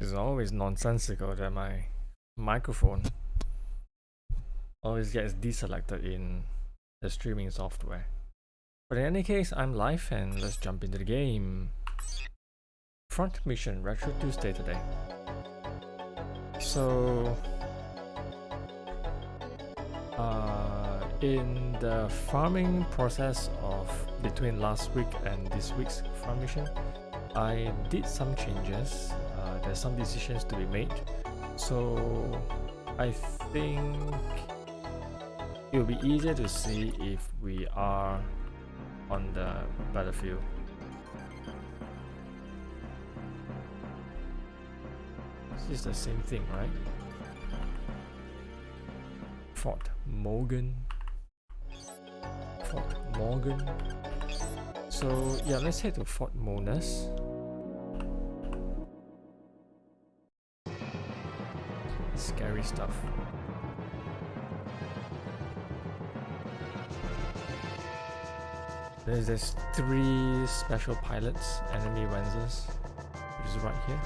is always nonsensical that my microphone always gets deselected in the streaming software. But in any case, I'm live and let's jump into the game. Frontmission Retro Tuesday today. So in the farming process of between last week and this week's Frontmission, I did some changes. There's some decisions to be made. So I think it will be easier to see if we are on the battlefield. This is the same thing, right? Fort Morgan. So yeah, let's head to Fort Monas. Scary stuff. There's 3 special pilots, enemy Wenzers, which is right here.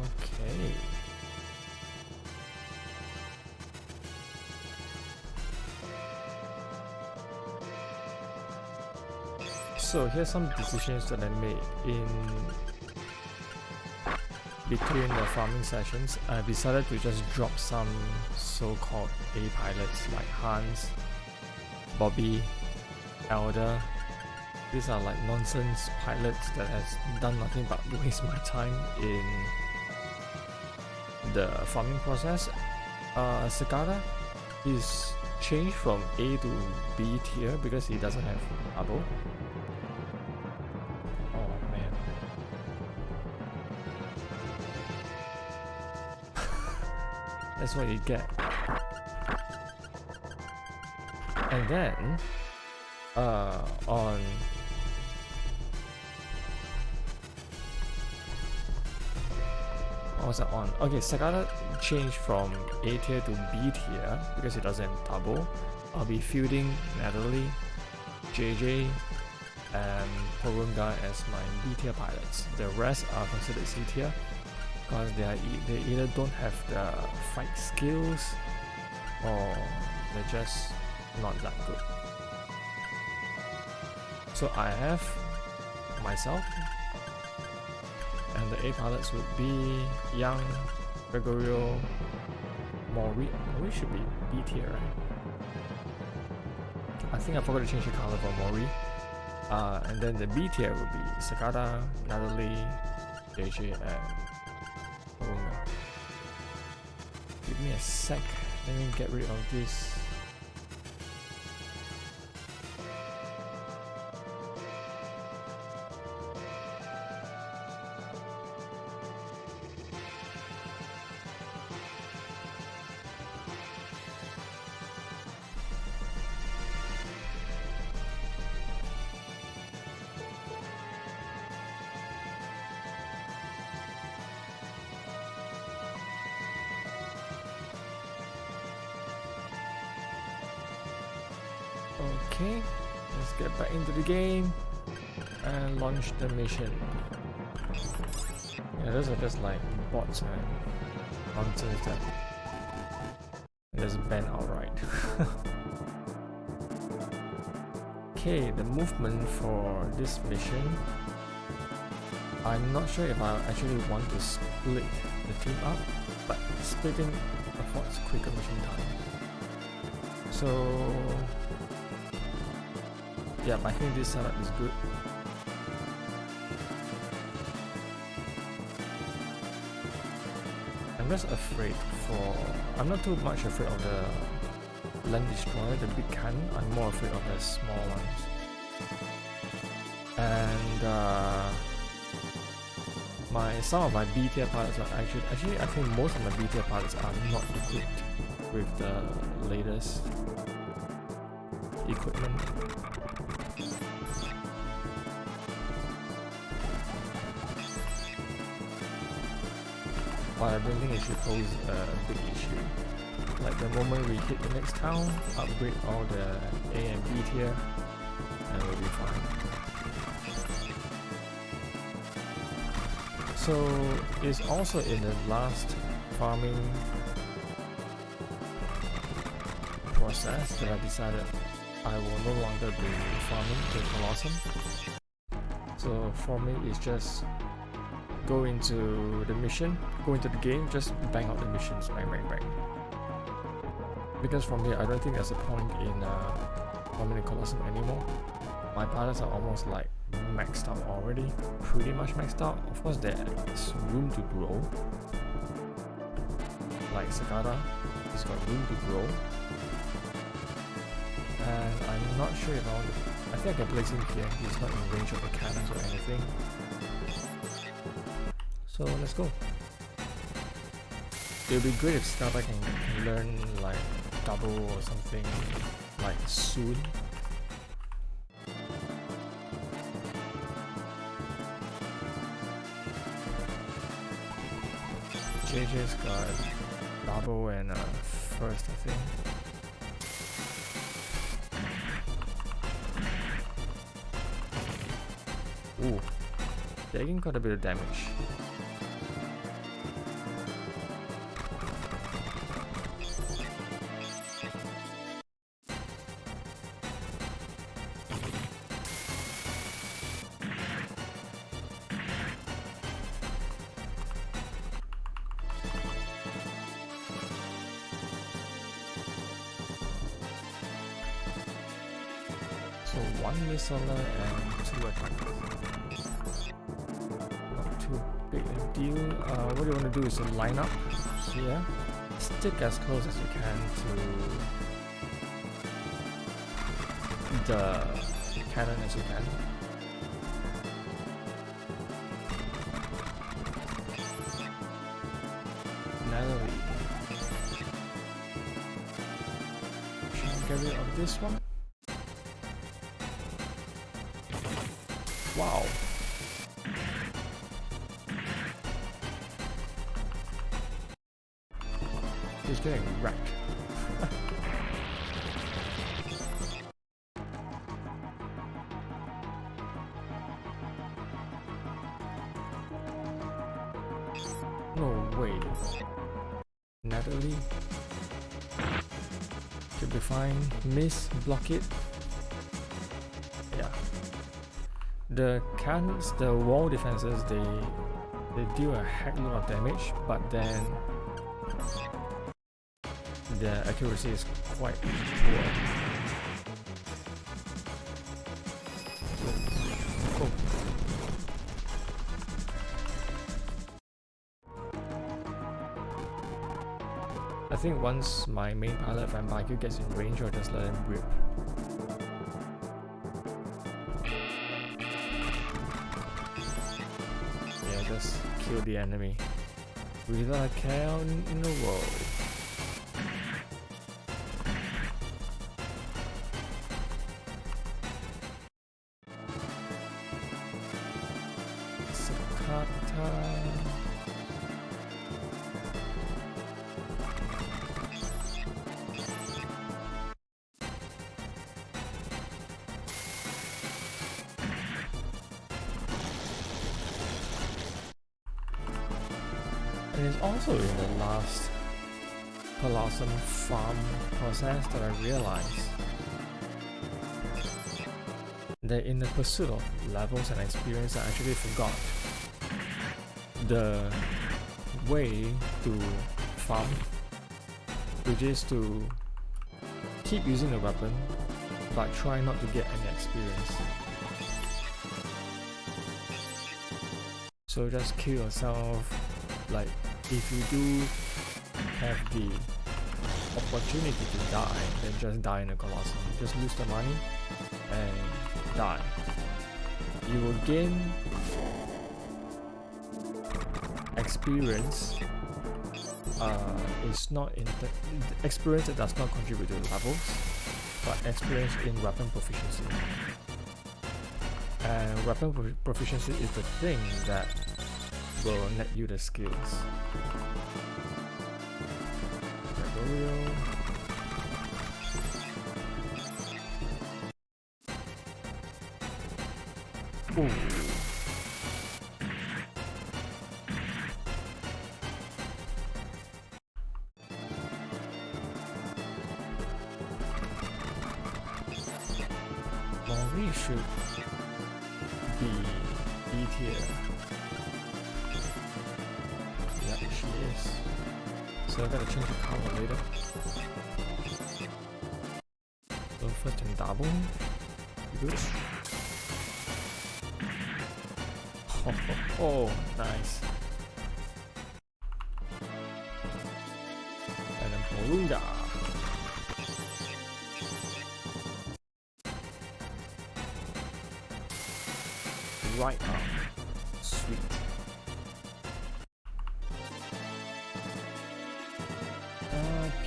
Okay. So here's some decisions that I made in between the farming sessions. I decided to just drop some so-called A pilots like Hans, Bobby, Elder. These are like nonsense pilots that has done nothing but waste my time in the farming process. Cicada is changed from A to B tier because he doesn't have double. Oh man. That's what you get. And then on what was that on? Okay, Sagada changed from A tier to B tier because he doesn't have double. I'll be fielding Natalie, JJ, and Porunga as my B tier pilots. The rest are considered C tier because they either don't have the fight skills or they're just not that good. So I have myself, and the A pilots would be Young, Gregorio, Mori. Mori should be B tier, right? I think I forgot to change the color for Mori. And then the B tier would be Sakata, Natalie, JJ, and Porunga. Give me a sec. Let me get rid of this. Okay, let's get back into the game and launch the mission. Yeah, those are just like bots and nonsense that just ban outright. Okay, the movement for this mission, I'm not sure if I actually want to split the team up, but splitting affords quicker mission time. So yeah, I think this setup is good. I'm just afraid I'm not too much afraid of the land destroyer, the big cannon. I'm more afraid of the small ones. And some of my B tier pilots are actually I think most of my B tier pilots are not equipped with the latest equipment. But I don't think it should pose a big issue. Like the moment we hit the next town, upgrade all the A and B tier, and we'll be fine. So it's also in the last farming process that I decided I will no longer be farming the Colosseum. So for me it's just go into the mission, go into the game, just bang out the missions, bang bang bang. Because from here I don't think there's a point in farming the Colosseum anymore. My pilots are almost like maxed out already, pretty much maxed out. Of course there's room to grow. Like Sakata, he's got room to grow. And I'm not sure if I think I can place him here. He's not in range of the cannons or anything. So let's go. It would be great if Sakata can learn like double or something like soon. JJ's got double and first, I think. Ooh, taking quite a bit of damage. So one missiler and 2 attackers. Not too big a deal. What you want to do is to line up here. Stick as close as you can to the cannon as you can. Natalie. Should I get rid of this one? Wow. He's getting wrecked. No way. Natalie. Should be fine. Miss, block it. Yeah. The cannons, the wall defenses, they deal a heck load of damage, but then the accuracy is quite poor. Oh. I think once my main pilot Vampyreq gets in range, I'll just let him rip. Just kill the enemy without a care in the world. Sakata. And it's also in the last Colosseum farm process that I realized that in the pursuit of levels and experience, I actually forgot the way to farm, which is to keep using the weapon, but try not to get any experience. So just kill yourself. Like if you do have the opportunity to die, then just die in the Colosseum. Just lose the money and die. You will gain experience. Is not in the experience that does not contribute to the levels, but experience in weapon proficiency. And weapon proficiency is the thing that will net you the skills. Ooh. We should be B tier. Yeah, she is. So I gotta change the color later. So first in double. Good. Oh, nice. And then Porunga. Right arm. Sweet.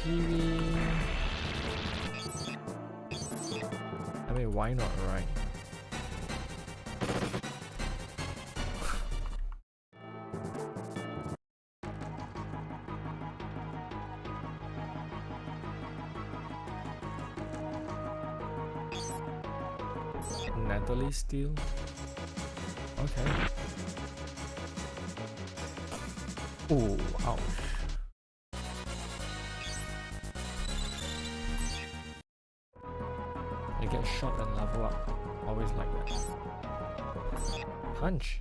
Peewee. I mean, why not, right? Natalie Steele. Okay. Oh, ouch. You get shot and level up. Always like that. Punch.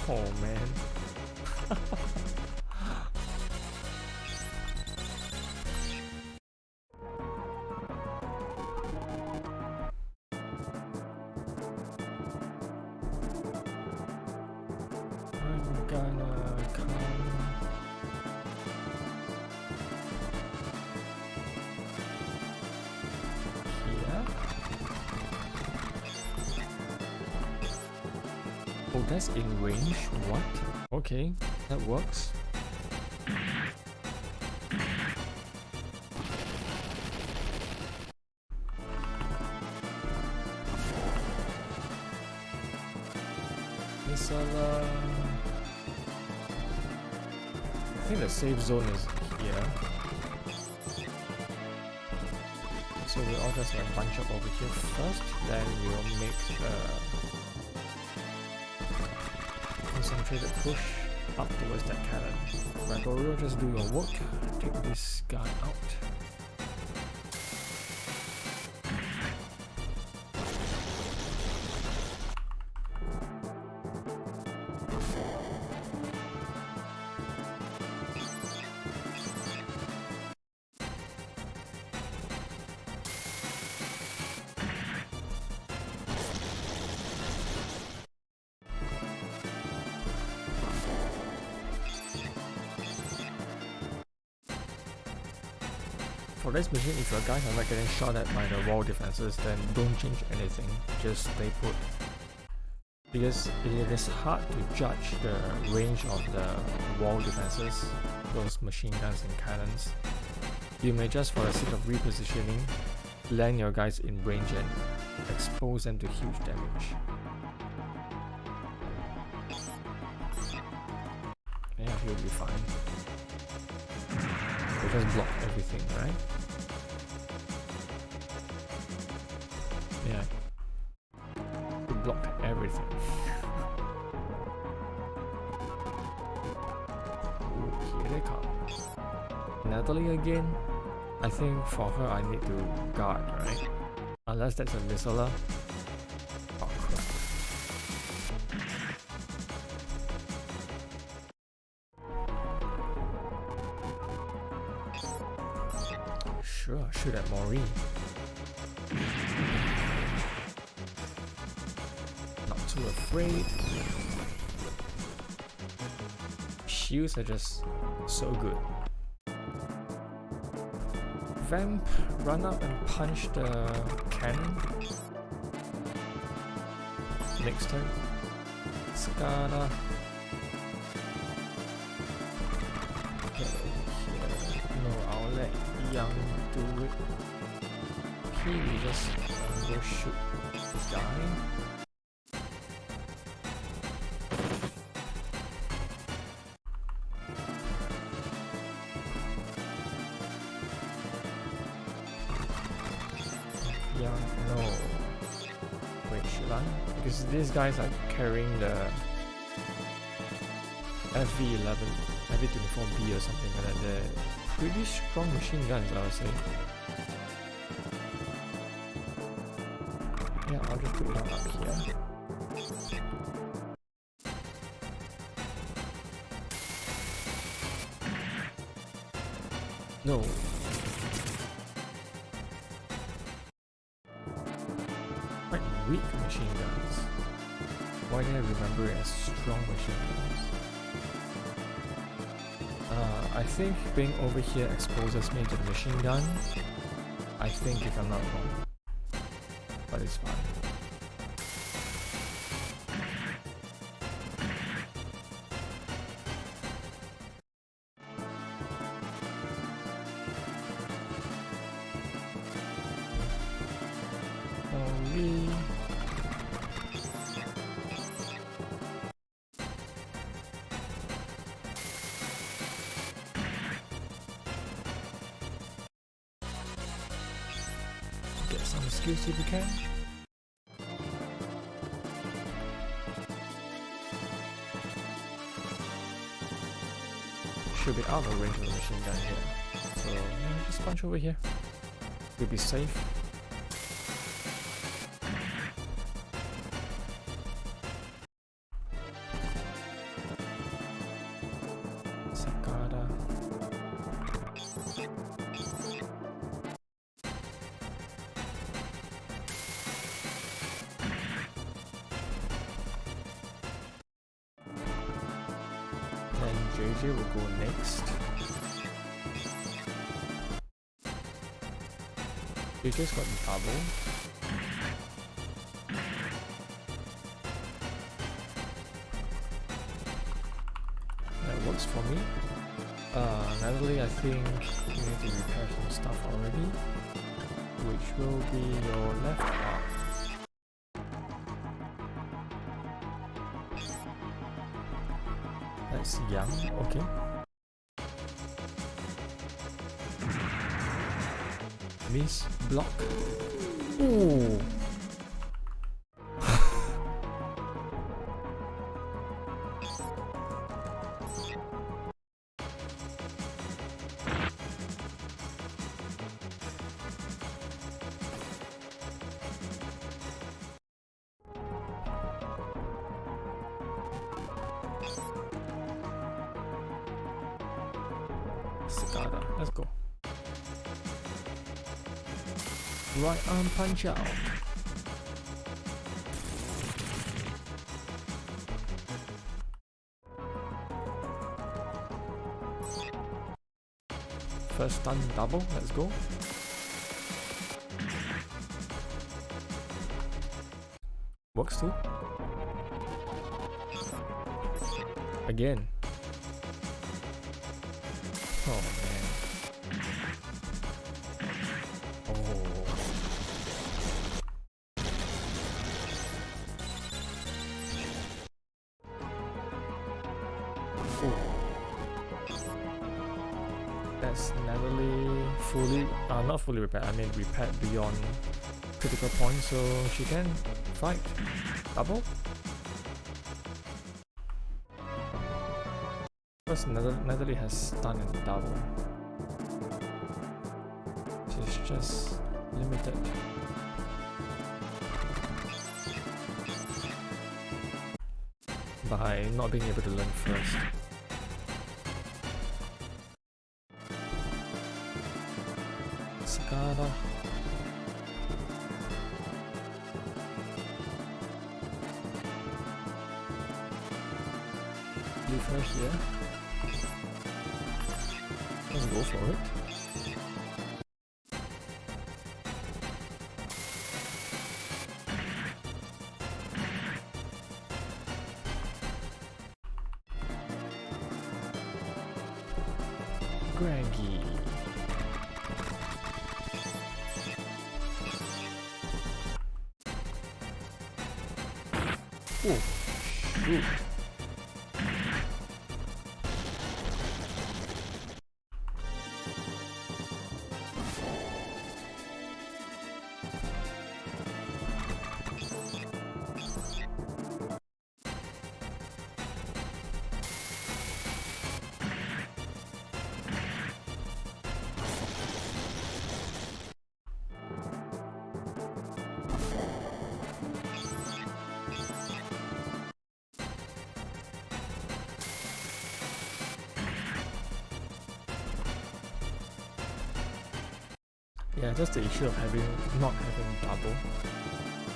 Oh man. Oh, that's in range? What? Okay, that works. Misala. I think the safe zone is here. So we'll all just like bunch up over here first, then we'll make concentrated push up towards that cannon. Right, Oreo, just do your work. Take this guy out. For this mission, if your guys are not getting shot at by the wall defenses, then don't change anything, just stay put. Because it is hard to judge the range of the wall defenses, those machine guns and cannons. You may just, for the sake of repositioning, land your guys in range and expose them to huge damage. Yeah, he'll be fine. We just block everything, right? Yeah. We blocked everything. Ooh, here they come. Natalie again? I think for her I need to guard, right? Unless that's a Missile. Oh crap. Sure, shoot at Mori. Not too afraid. Shields are just so good. Vamp, run up and punch the cannon. Next turn. Skada. Get over here. No, I'll let Young do it. Okay, we just go shoot this guy. Young, no. Wait, should I? Because these guys are carrying the FV11, FV24B or something like that. They're pretty strong machine guns, I would say. Yeah, I'll just put one up here. No. Quite weak machine guns. Why did I remember it as strong machine guns? I think being over here exposes me to the machine gun. I think, if I'm not wrong. But it's fine. Get some skills if you can. Should be out of range of the machine gun here. So yeah, just punch over here. We'll be safe. Sakada. JJ will go next. JJ's got the double. That works for me. Natalie, I think you need to repair some stuff already, which will be your left arm. That's Young, okay. Miss block. Ooh. Skada, let's go. Right arm punch out. First stun double, let's go. Works too. Again. Oh man. Oh. Ooh. That's Natalie fully, not fully repaired, I mean repaired beyond critical point, so she can fight. Double? First, Natalie has stun and double. She's just limited. By not being able to learn first. Blue first here. Let's go for it. Greggy. Oh, shoot. Yeah, just the issue of not having double.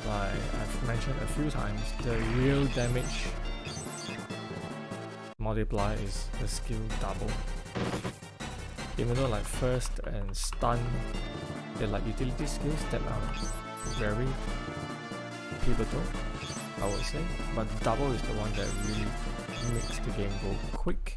Like I've mentioned a few times, the real damage multiplier is the skill double. Even though like first and stun, they're like utility skills that are very pivotal, I would say. But double is the one that really makes the game go quick.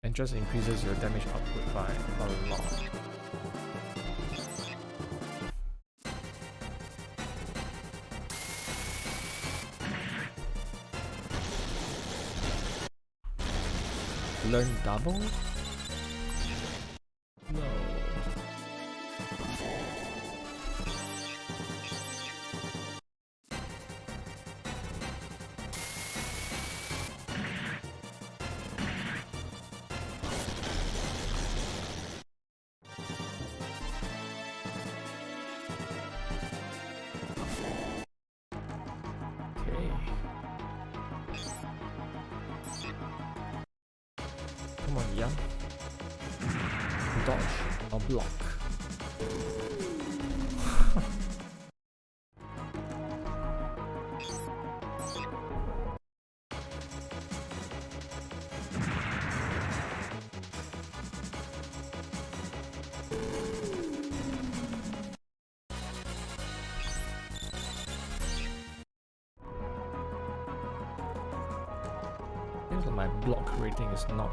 And just increases your damage output by a lot. Learn double? No. Come on, Yang. Dodge or block. Seems like my block rating is not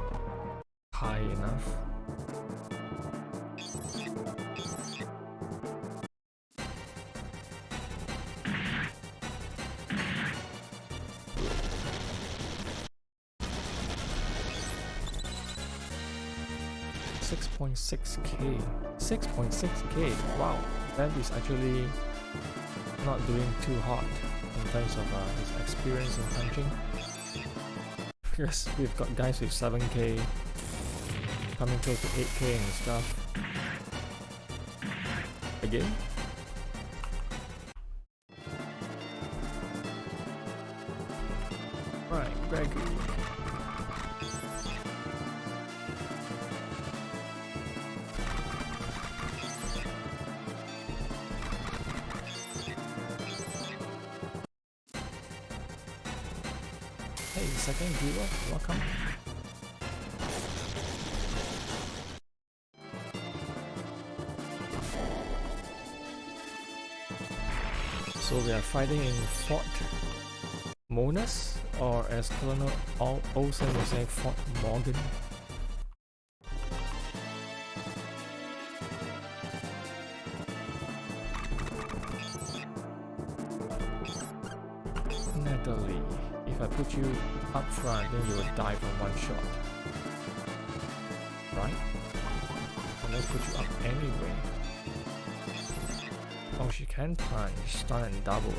high enough. $6.6k. 6.6k. Wow, that is actually not doing too hot in terms of his experience in punching. Because we've got guys with 7k coming close to 8k and stuff. Again? Right, Gregory. Hey, second viewer, welcome. So we are fighting in Fort Monus, or as Colonel Olsen would say, Fort Morgan. Natalie, if I put you up front, then you will die from one shot. Right? And let's put you up anyway. Oh, she can punch, stun and double.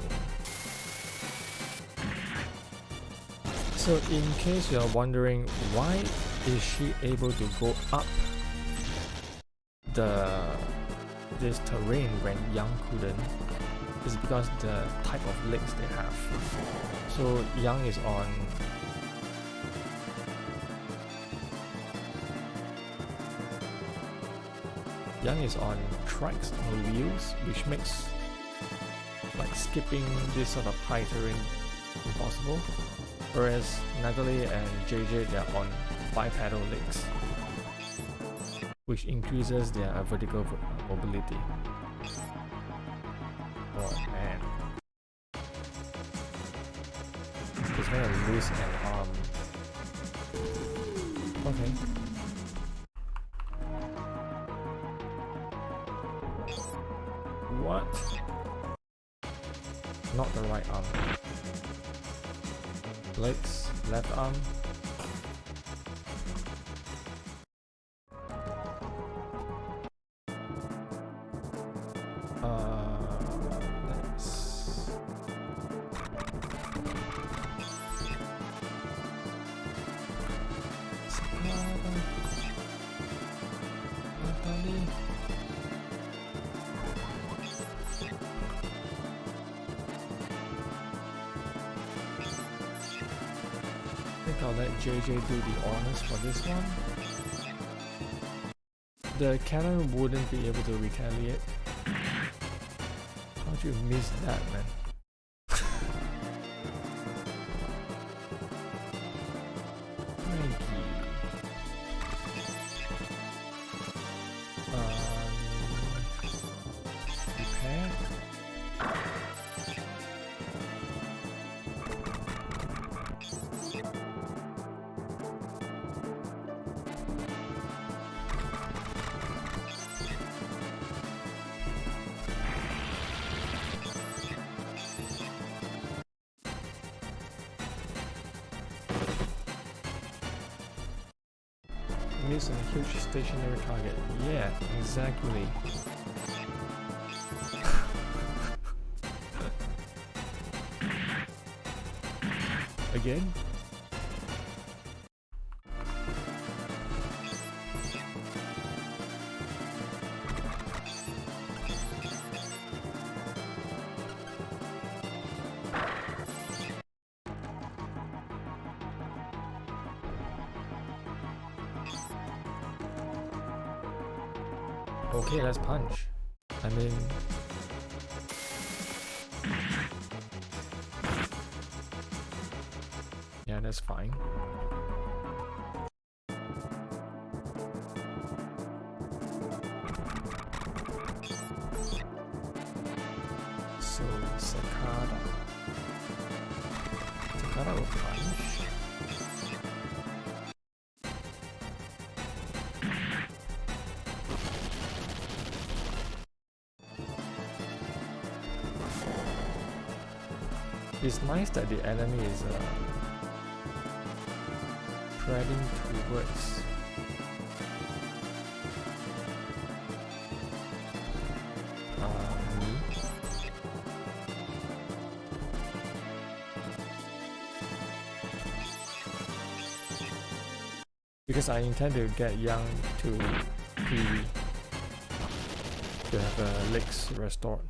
So in case you are wondering why is she able to go up this terrain when Yang couldn't, it's because the type of legs they have. So Yang is on Young is on tracks on wheels, which makes like skipping this sort of high terrain impossible. Whereas Natalie and JJ, they're on bipedal legs, which increases their vertical mobility. Oh man. He's gonna lose an arm. Okay. What? Not the right arm. Legs, left arm. Legs. Natalie. I think I'll let JJ do the honors for this one. The cannon wouldn't be able to retaliate. How'd you miss that, man? Frankie. Repair. Miss on a huge stationary target. Yeah, exactly. Again? Okay, let's punch. I mean... yeah, that's fine. So, Sakata. Sakata will punch. It's nice that the enemy is treading towards me. Because I intend to get Young to have legs restored.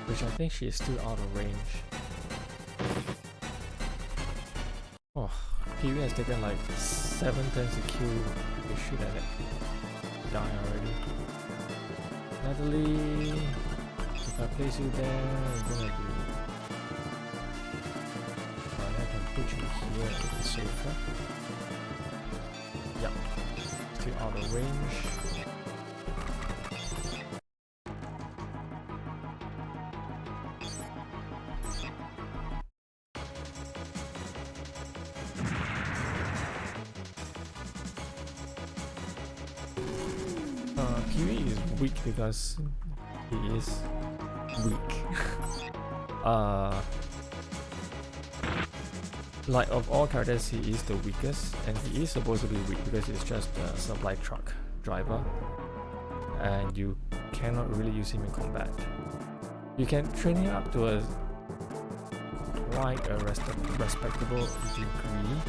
Which I think she is still out of range. Oh, Pee-wee has taken like 7 turns to kill the shit at it. Die already. Natalie, if I place you there, it's gonna be... I can put you here, it's safer. Yep, still out of range. Pee-wee is weak because he is weak. Like of all characters, he is the weakest, and he is supposed to be weak because he's just a supply truck driver, and you cannot really use him in combat. You can train him up to a quite a respectable degree,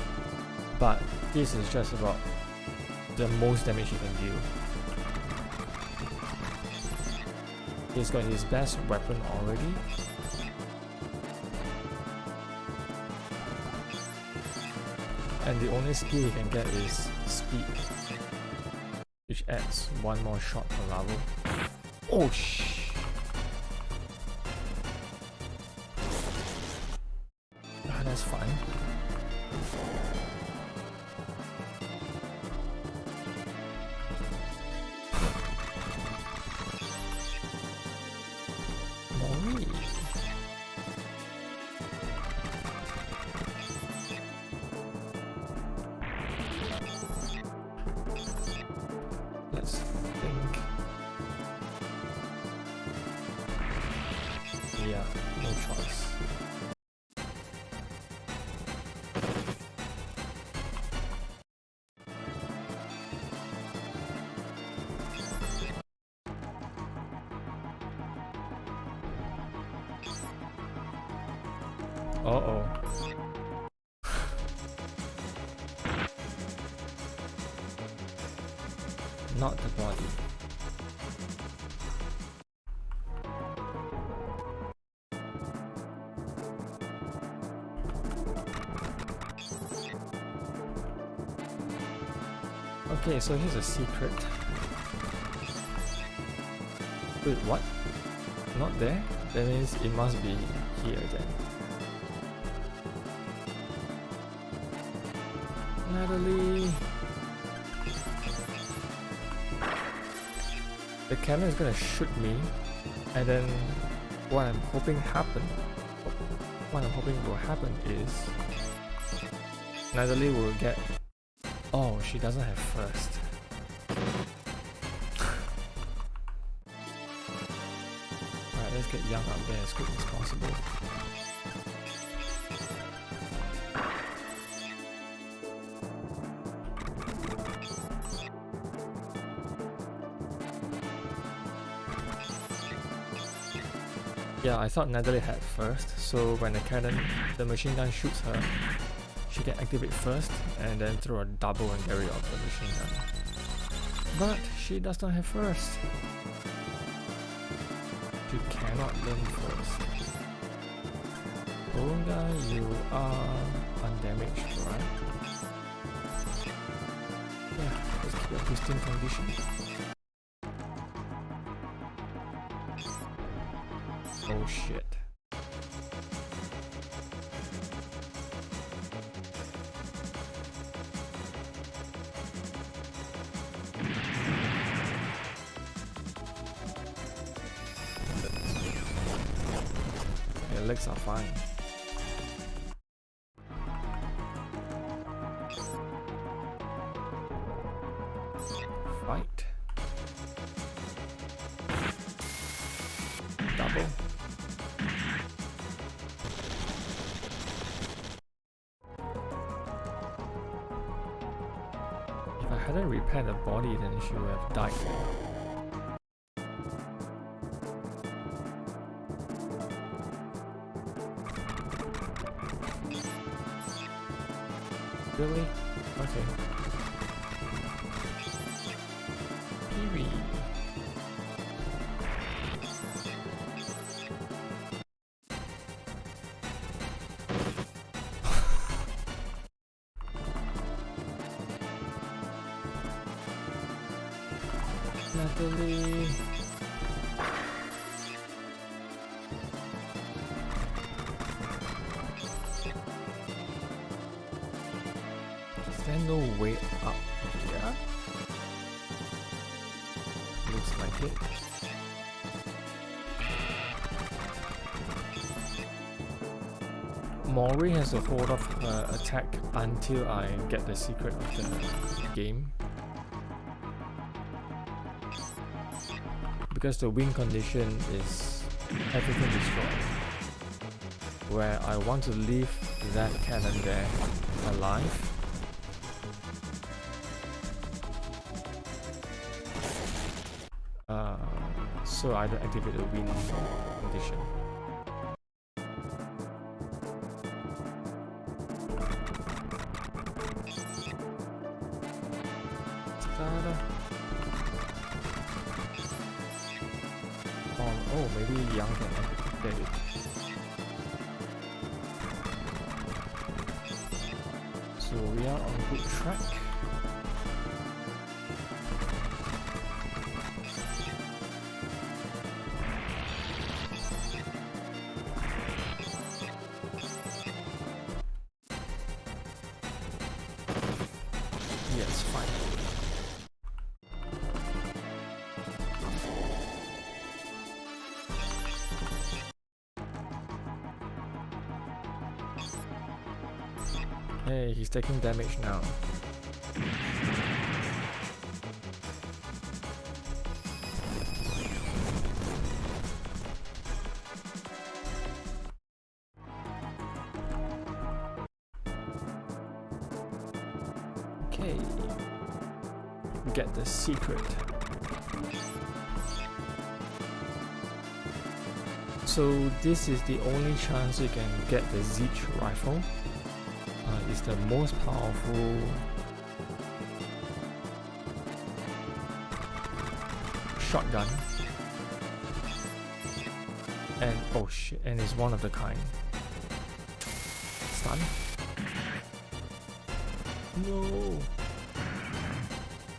but this is just about the most damage you can deal. He's got his best weapon already. And the only skill he can get is speed, which adds one more shot per level. Oh shh! Ah, that's fine. Mori. Let's think. Yeah, no choice. Uh-oh. Not the body. Okay, so here's a secret. Wait, what? Not there? That means it must be here then. Natalie! The cannon is gonna shoot me, and then what I'm hoping will happen is Natalie will get. Oh, she doesn't have first. Alright, let's get Young up there as quick as possible. Yeah, I thought Natalie had first, so when the machine gun shoots her, she can activate first and then throw a double and get rid of the machine gun. But she does not have first. She cannot learn first. Olga, you are undamaged, right? Yeah, let's keep your pristine condition. Oh shit. Your legs are fine. Fight. Double. If I hadn't repaired the body, then she would have died. Really? Okay. Kiwi. Natalie. Is there no way up here? Looks like it. Mori has to hold off her attack until I get the secret of the game. Because the win condition is everything destroyed. Where I want to leave that cannon there alive. So I don't activate the win condition. Oh, maybe Young can get it. So we are on good track. Yes, fine. Hey, he's taking damage now. Okay. Get the secret. So this is the only chance you can get the Zeech rifle. It's the most powerful shotgun, and oh shit, and it's one of the kind. Stun? No.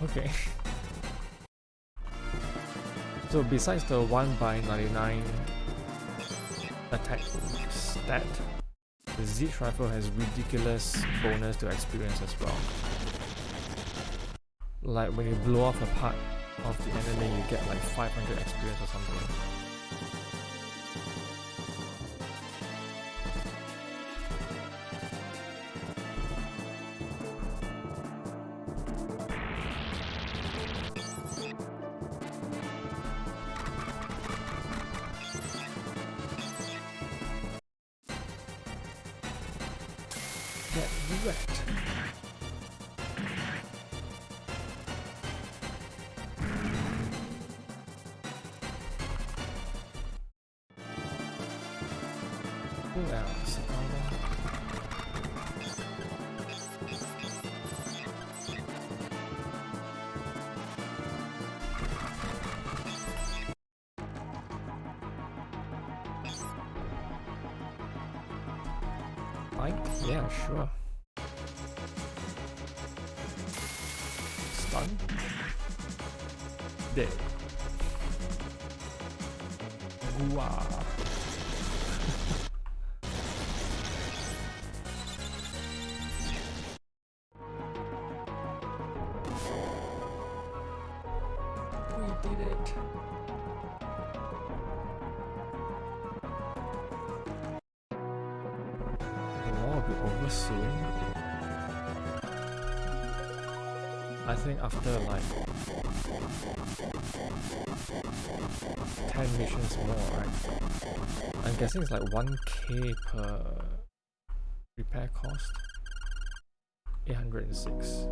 Okay. So besides the 1/99 attack stat, the Zeech rifle has ridiculous bonus to experience as well. Like when you blow off a part of the enemy, you get like 500 experience or something. Get wrecked. Who else? Mike? Yeah, sure. Stun? Dead. Wow. We did it. The war will be over soon. I think after like 10 missions more, right? I'm guessing it's like 1k per repair cost. 806.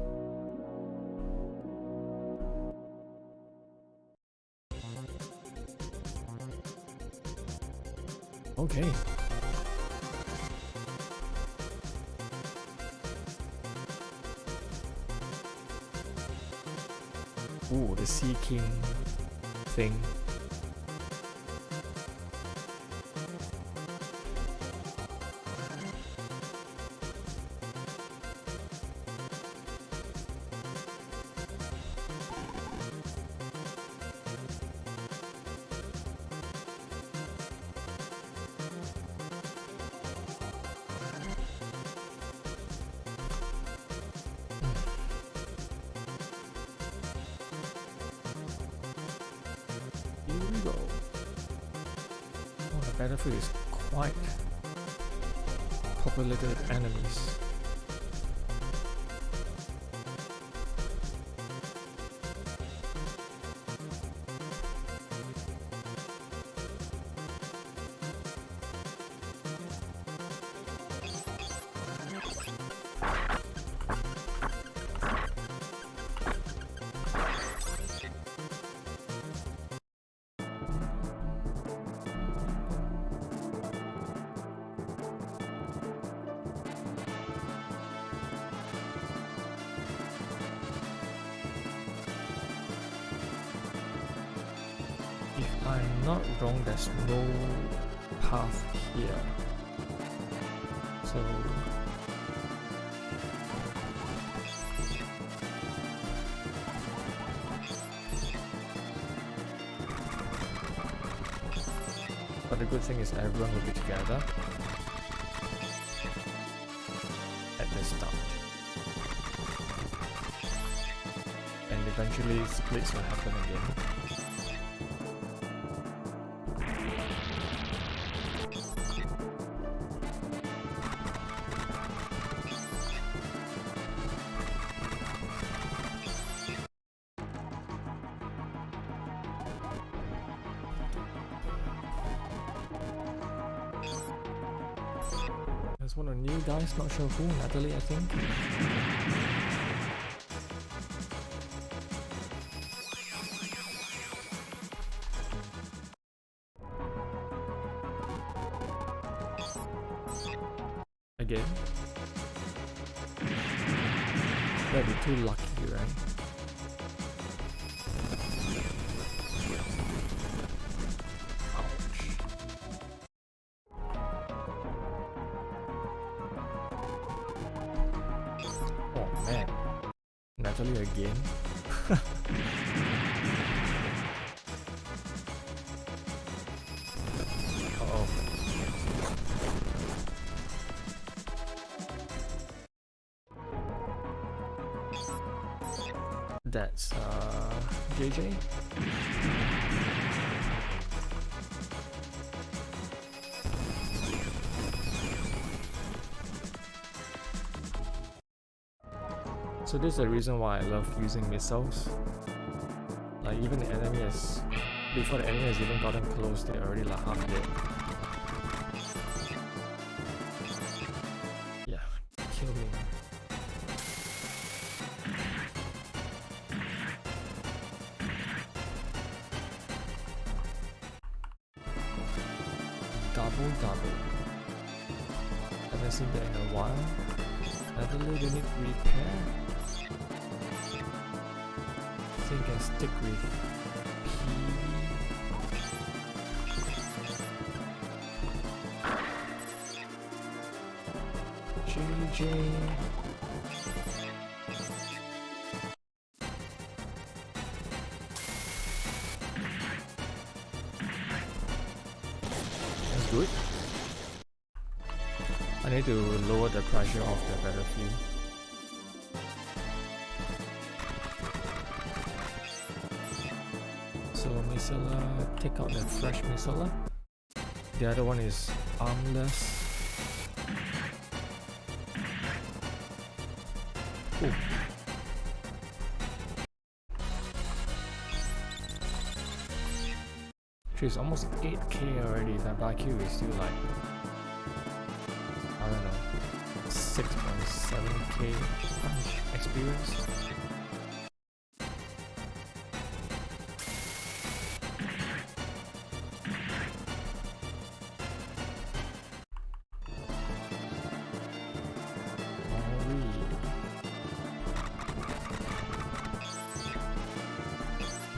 Okay. Ooh, the Sea King thing. Here we go. Oh, the battlefield is quite populated with enemies. I'm not wrong, there's no path here. So but the good thing is everyone will be together at the start. And eventually splits will happen again. There's one of the new guys, not sure who, Natalie I think. Again. That'd be too lucky, right? Ouch. Oh man. Natalie again. Uh-oh. That's JJ. So this is the reason why I love using missiles. Like even the enemy is, before the enemy has even gotten close, they're already like half dead. Yeah, kill me. Double. Haven't seen that in a while. Natalie, they need repair. I think I stick with PV. JJ. That's good. I need to lower the pressure of the battlefield. So Missile, take out the fresh Missile. The other one is armless. Ooh. She's almost 8k already. Vampyreq is still like, I don't know, 6.7k experience.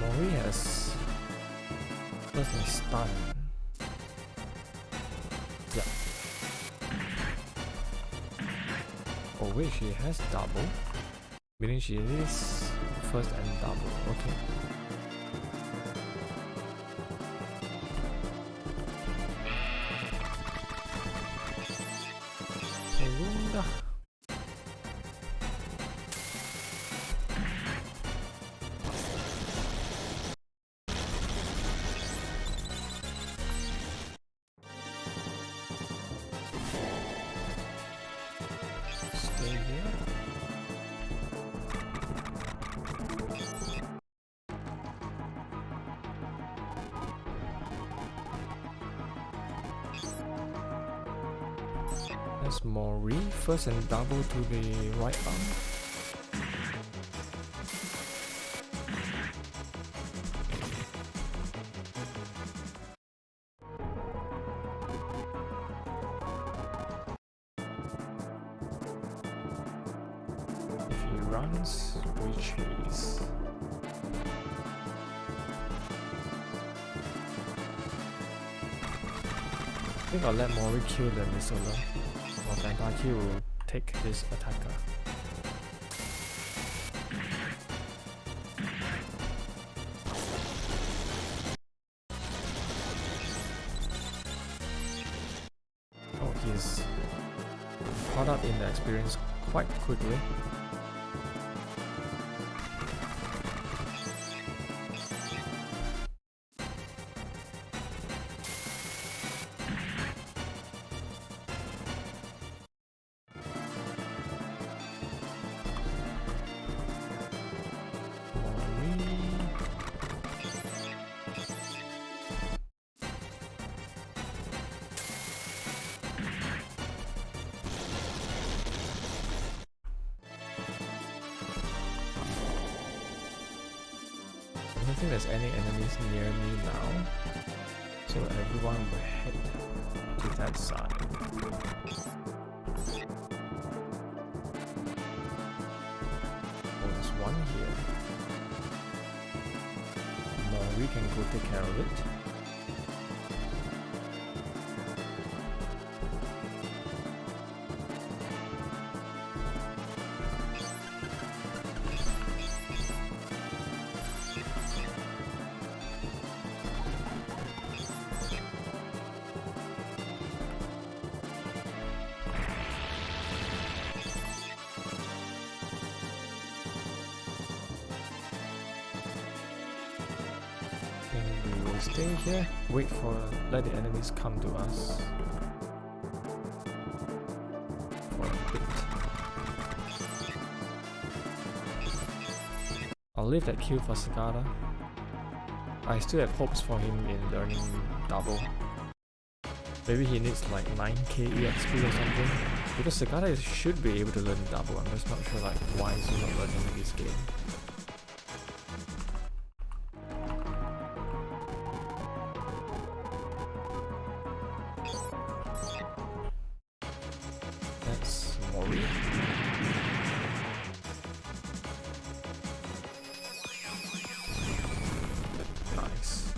Mori has personal stun. Yeah. Oh wait, she has double. Meaning she is first and double. Okay. Hello. Stay here. That's Mori, first and double to the right arm. If he runs, we chase. think I'll let Mori kill the Misola, or Vampyreq will take this attacker. Oh, he's caught up in the experience quite quickly. I don't think there's any enemies near me now, so everyone will head to that side. Oh, there's one here. Mori can go take care of it. We will stay here, let the enemies come to us for a bit. I'll leave that kill for Sagada. I still have hopes for him in learning double. Maybe he needs like 9k EXP or something. Because Sagada should be able to learn double. I'm just not sure like why is he not learning in this game. That's Mori. Nice.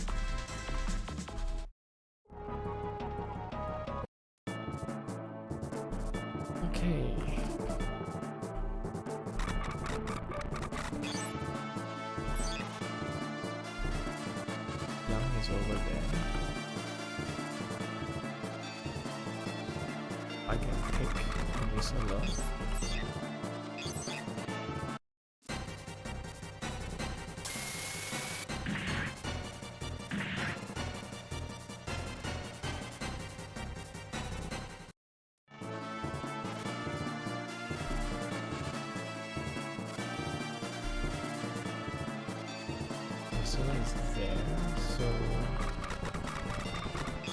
Okay. Young is over there. I can pick this alone. Priscilla is there, so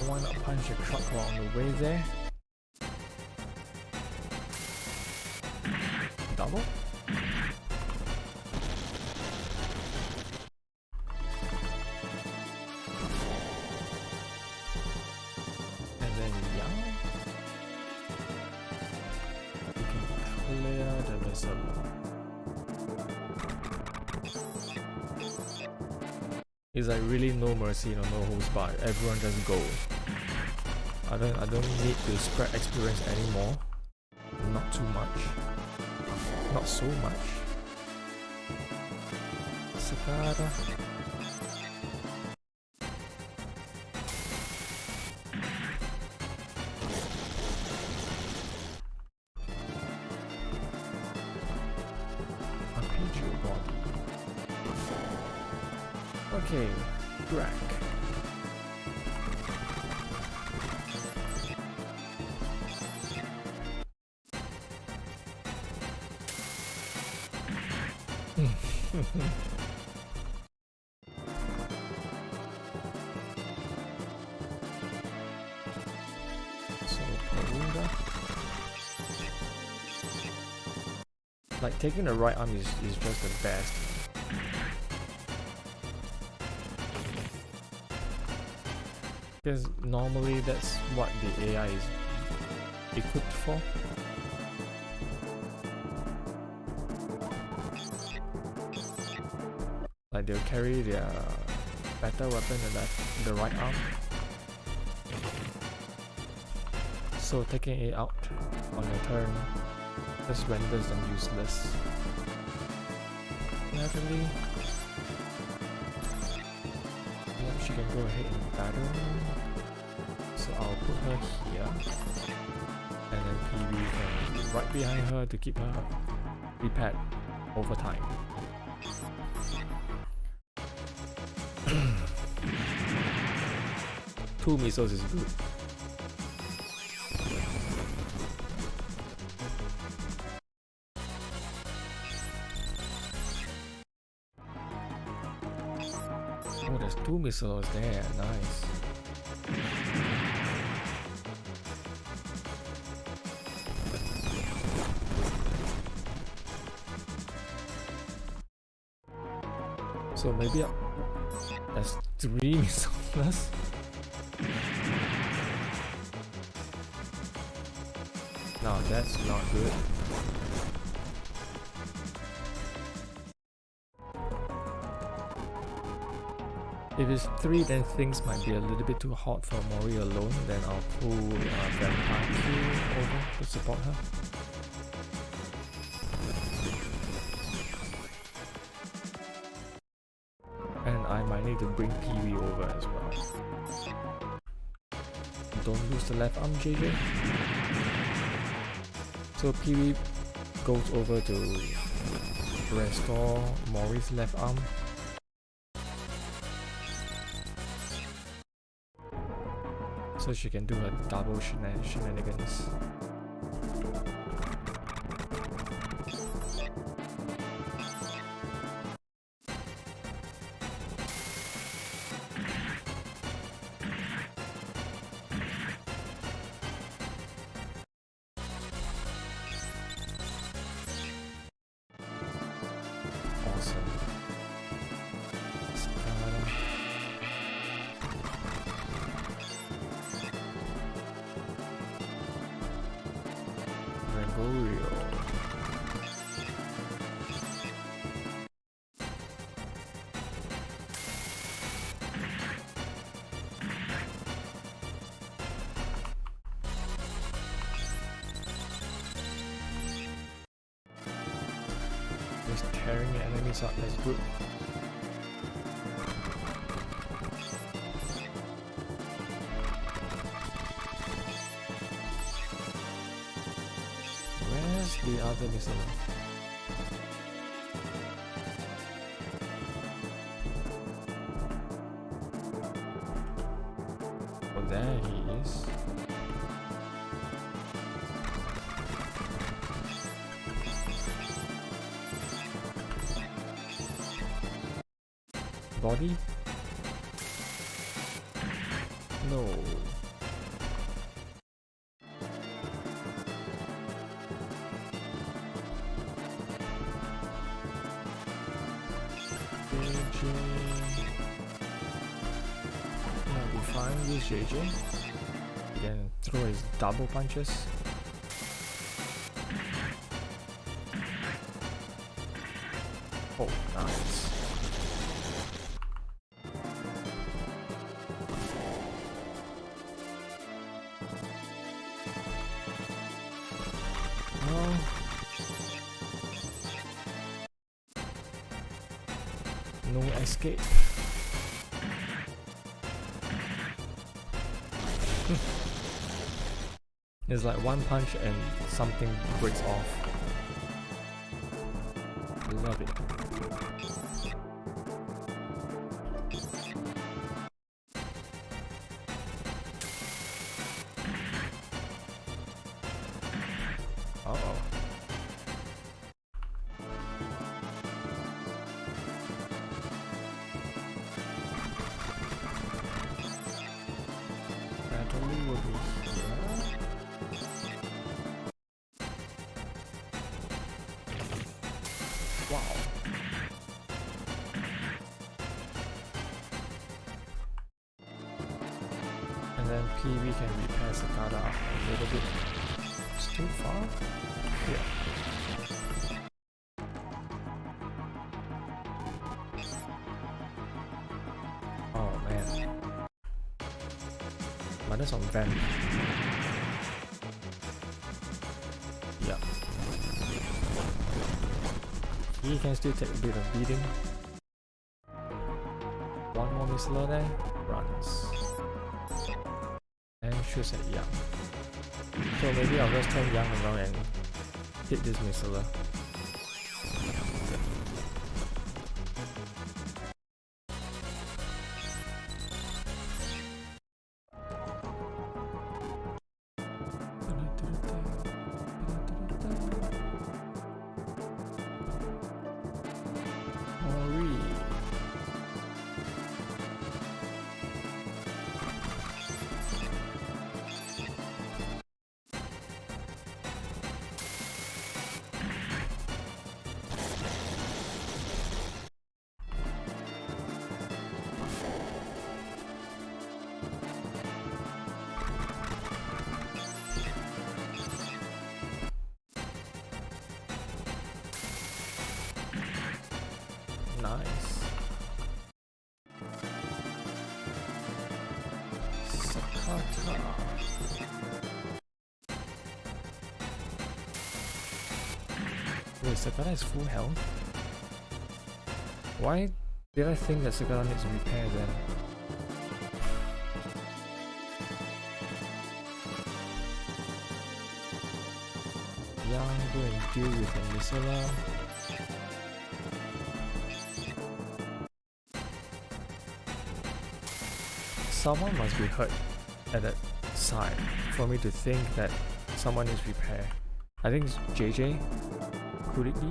why not punch a truck along the way there? Double? And then Young. We can clear the missile. It's like really no mercy, no holds barred. Everyone just go. I don't need to spread experience anymore. Not too much. Not so much. Sagada. Arpeggio body. Okay, Vampyreq. So Paruda. Like taking the right arm is just the best. Because normally that's what the AI is equipped for. Like they'll carry their better weapon in the right arm. So taking it out on your turn just renders them useless. Natalie, yep, she can go ahead and battle. So I'll put her here, and then PB can be right behind her to keep her repaired over time. Two missiles is good. Oh, there's two missiles there, nice. So maybe there's three missiles. No, that's not good. If it's 3, then things might be a little bit too hot for Mori alone. Then I'll pull Vampyreq over to support her. And I might need to bring PV over as well. Don't lose the left arm, JJ. So PV goes over to restore Mori's left arm. So she can do a double shenanigans. Awesome. Just tearing the enemies up, that's good. Where's the other missile? Oh, there he is. Body? No. JJ. Might be fine with JJ. He can throw his double punches. Oh, nice. No escape. It's like one punch and something breaks off. Love it. Uh-oh. Natalie will be here. Wow. And then PV can repair Sakata a little bit. It's too far? Yeah. Oh man. But that's on Vamp. He can still take a bit of beating. One more missiler there, runs. And shoots at Yang. So maybe I'll just turn Yang around and hit this missiler. Nice. Sakata. Wait, Sakata is full health? Why did I think that Sakata needs repair then? Yang, go and deal with the missiler. Someone must be hurt at that side for me to think that someone needs repair. I think it's JJ. Could it be?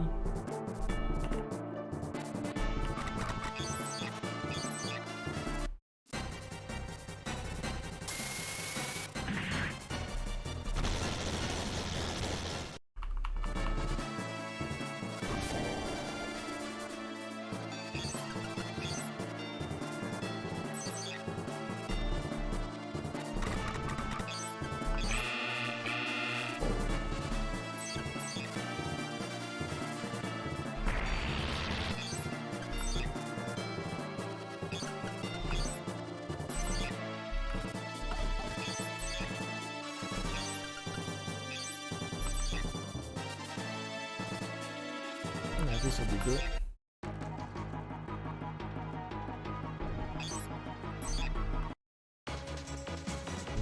Yeah, this will be good.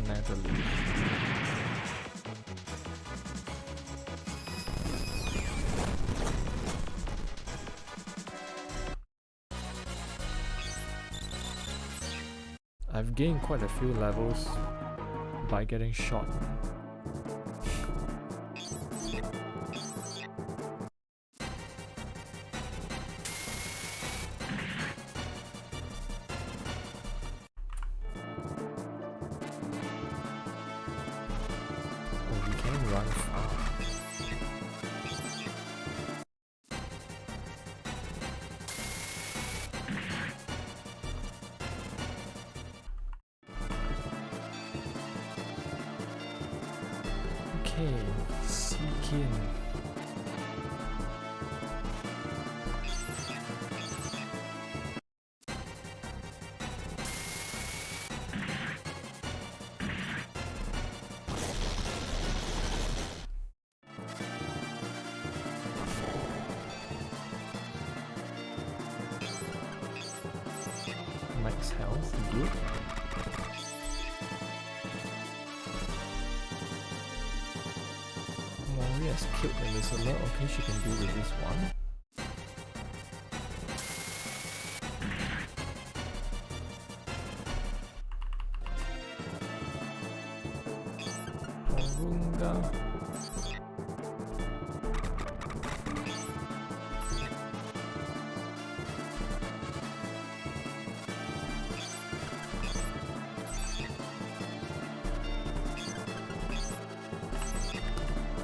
Natalie. I've gained quite a few levels by getting shot. Run far. Okay, Seekin. Max health, good. Mori has killed the listener. Okay, she can deal with this one. Orunga.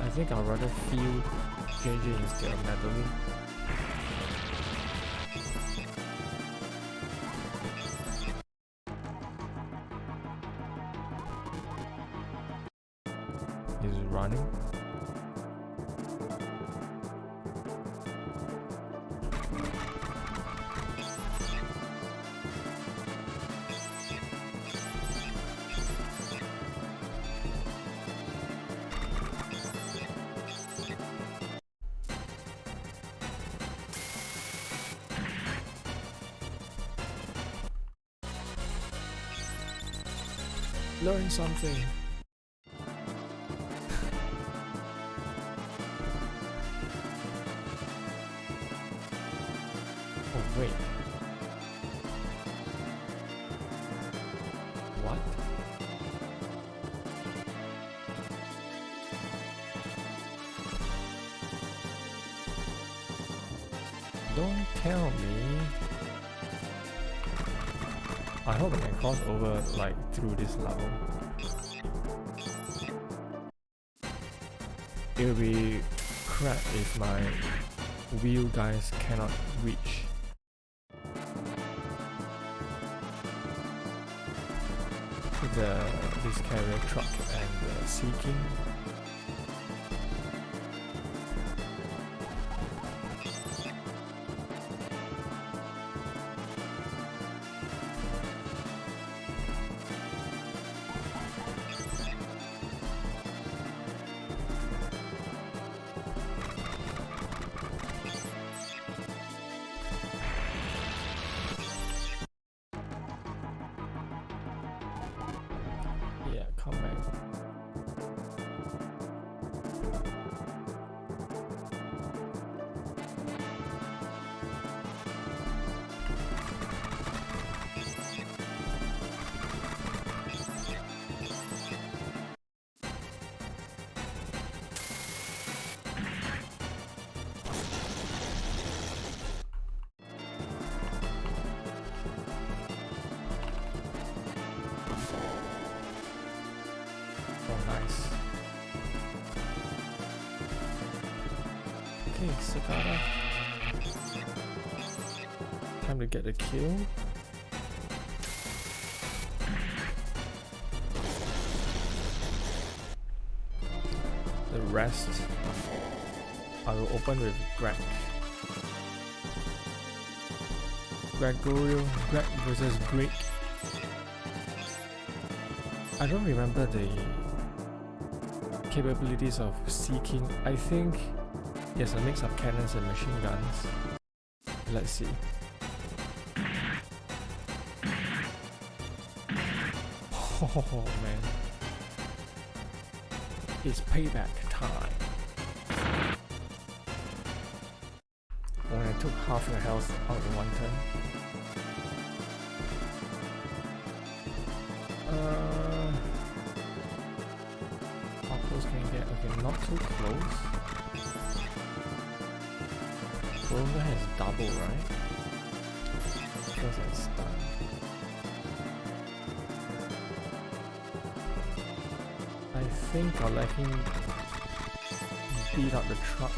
I think I'd rather feel JJ instead of Natalie. He's running. Learn something. Oh wait. What? Don't tell me. I hope I can cross over like through this level. It will be crap if my wheel guys cannot reach. This carrier truck and the Sea King. Yeah, come back. Oh, nice. Okay, Cicada. Time to get a kill. The rest I will open with Greg. Greg versus Greek. I don't remember the capabilities of Sea King. I think yes, a mix of cannons and machine guns. Let's see. Oh man, it's payback time. When I took half your health out in one turn. How close can you get? Okay, not too close. Rover has double, right? Because I stun. I think I'll let him beat up the truck.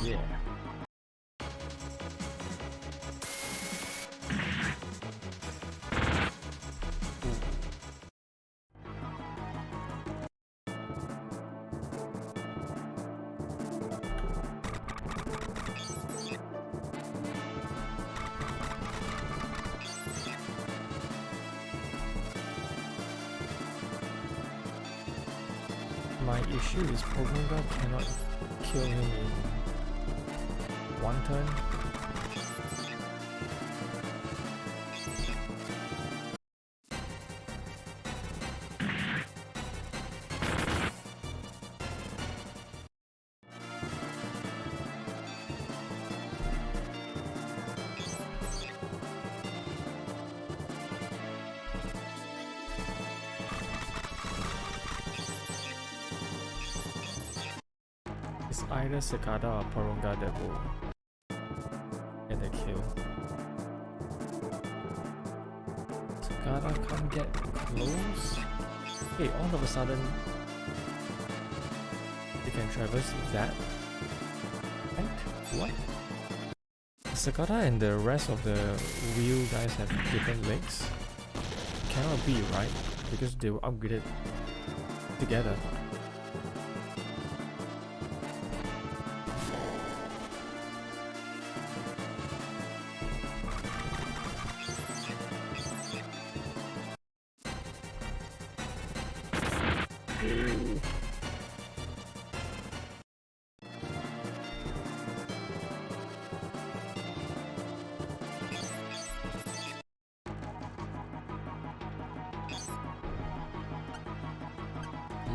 Yeah. My issue is Pokemon cannot kill him in one turn. It's either Cicada or Porunga that will get the kill. Cicada can't get close. Hey, all of a sudden they can traverse that. What? Cicada and the rest of the wheel guys have different legs. cannot be, right? Because they were upgraded together.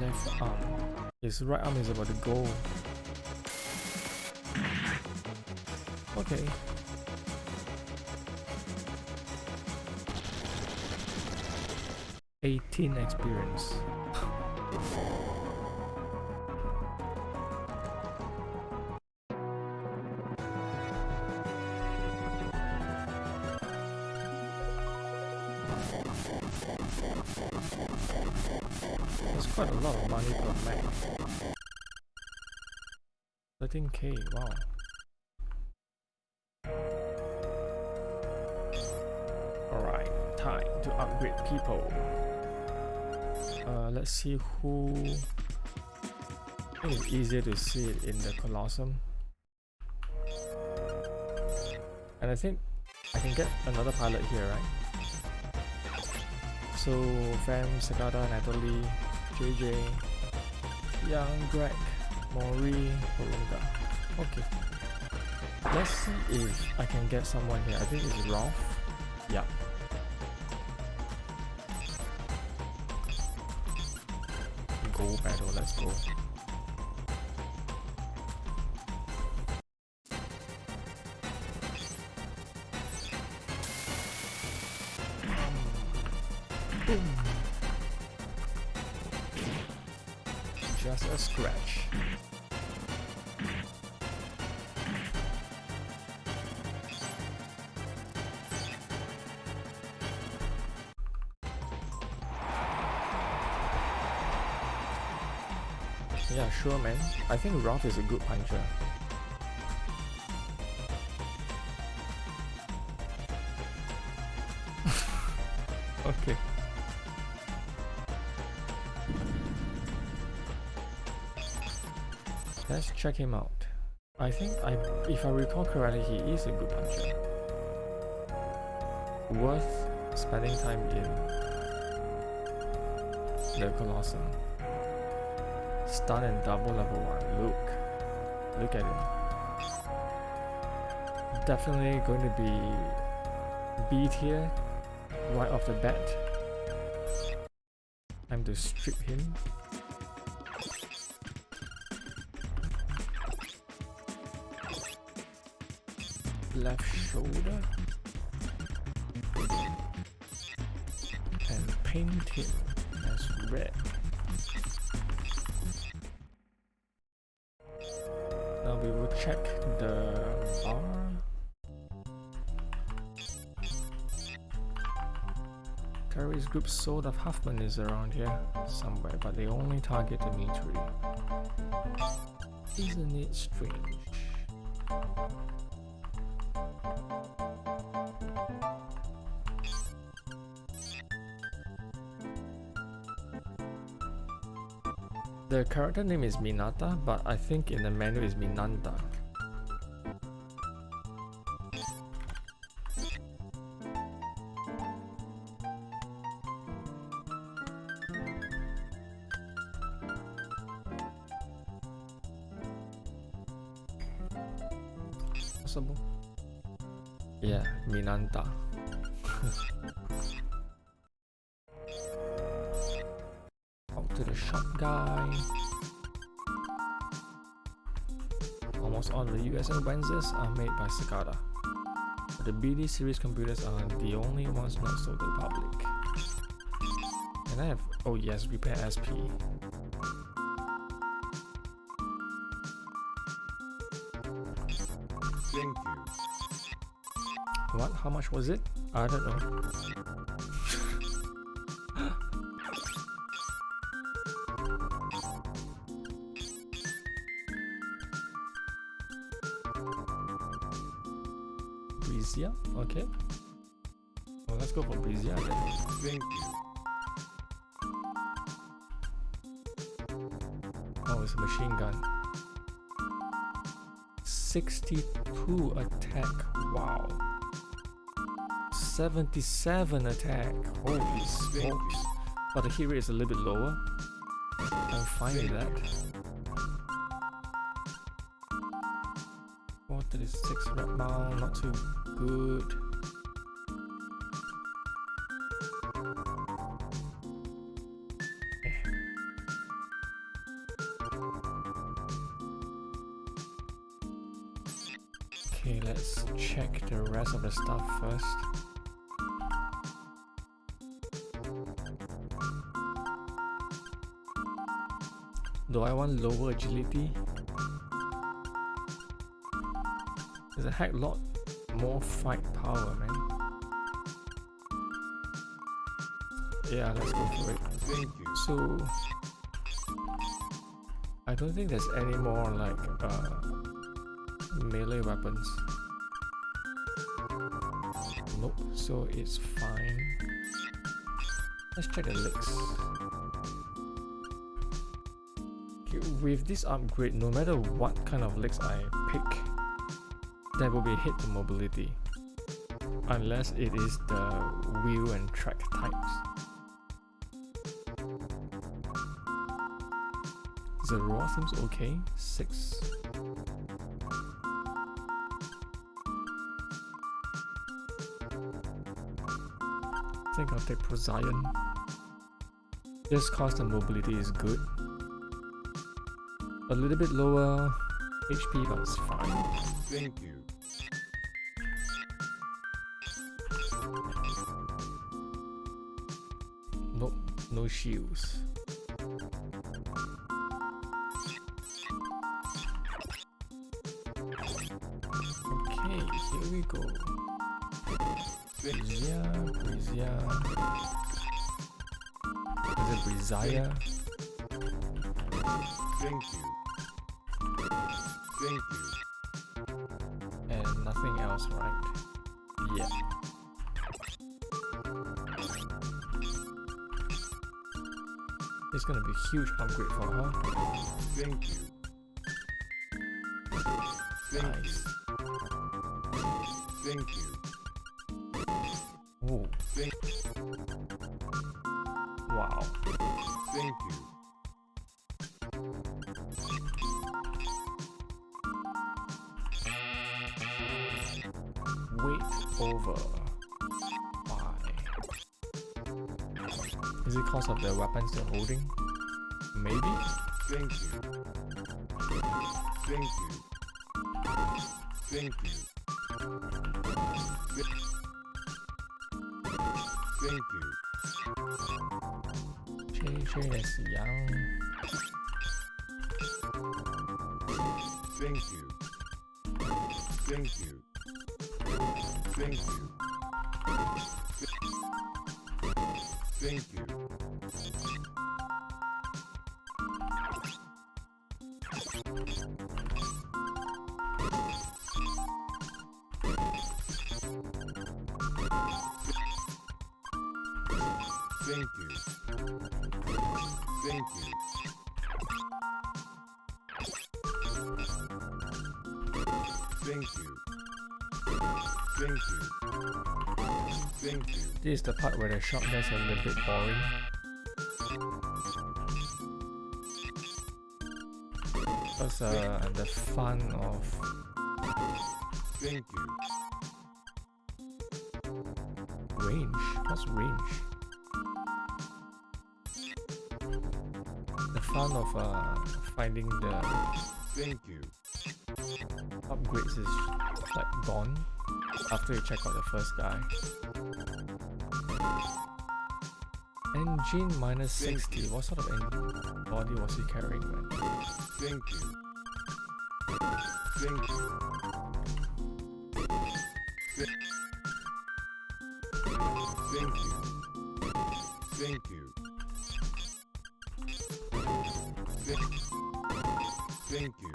Left arm. His right arm is about to go. Okay. $18 experience. That's quite a lot of money per mech. 13k, wow. Alright, time to upgrade people. Let's see who... I think it's easier to see it in the Colossum. And I think I can get another pilot here, right? So, Fam, Sagada, Natalie, JJ, Young, Greg, Mori, Horunga. Okay. Let's see if I can get someone here. I think it's Rolf. Yeah. Go battle, let's go. Boom. Just a scratch. Yeah, sure, man. I think Rolf is a good puncher. Okay. Let's check him out. I think if I recall correctly, he is a good puncher. Worth spending time in the Colossum. Stun and double level 1. Look at him. Definitely going to be B tier right off the bat. Time to strip him. Left shoulder. And paint him as red. Now we will check the bar. Terrorist group Sword of Huffman is around here somewhere, but they only target Dimitri. Isn't it strange? The character name is Minata, but I think in the menu is Minanta. Possible? Yeah, Minanta. To the shop guy. Almost all the US and Wenzes are made by Cicada. The BD series computers are the only ones not sold to the public. And I have, oh yes, repair SP. Thank you. What? How much was it? I don't know. Yeah, okay. Well, let's go for Brizia then. Thank you. Oh, it's a machine gun. 62 attack. Wow. 77 attack. Holy smokes. But the hit rate is a little bit lower. I'm fine with that. 436 red mount, not too good. Okay, let's check the rest of the stuff first. Do I want lower agility? There's a heck lot more fight power, man. Yeah, let's go for it. Thank you. So, I don't think there's any more like melee weapons. Nope, so it's fine. Let's check the legs. Okay, with this upgrade, no matter what kind of legs I pick, there will be a hit to mobility. Unless it is the wheel and track types. The raw seems okay. 6. I think I'll take Procyon. Just cause the mobility is good. A little bit lower HP, but it's fine. Thank you. Nope, no shields. Okay, here we go. Brizia. Is it Brizia? Thank you. Thank you. And nothing else, right? Yeah. It's gonna be a huge upgrade for her. Thank you. Thank Nice. you. Thank you. Oh, Thank wow. Thank you. Weight over. Why? Is it because of the weapons they're holding? Maybe? Thank you. Thank you. Thank you. Thank you. Train is young. Thank you. Thank you. Thank you. Thank you. Thank you. Thank you. Thank you. Thank you. Thank you. This is the part where the shot gets a little bit boring. Because the fun of Thank you. range. What's range? The fun of finding the Thank you. upgrades is like gone after you check out the first guy. Engine minus Thank 60. you. What sort of body was he carrying, man? Thank you. Thank you. Thank you. Thank you. Thank you.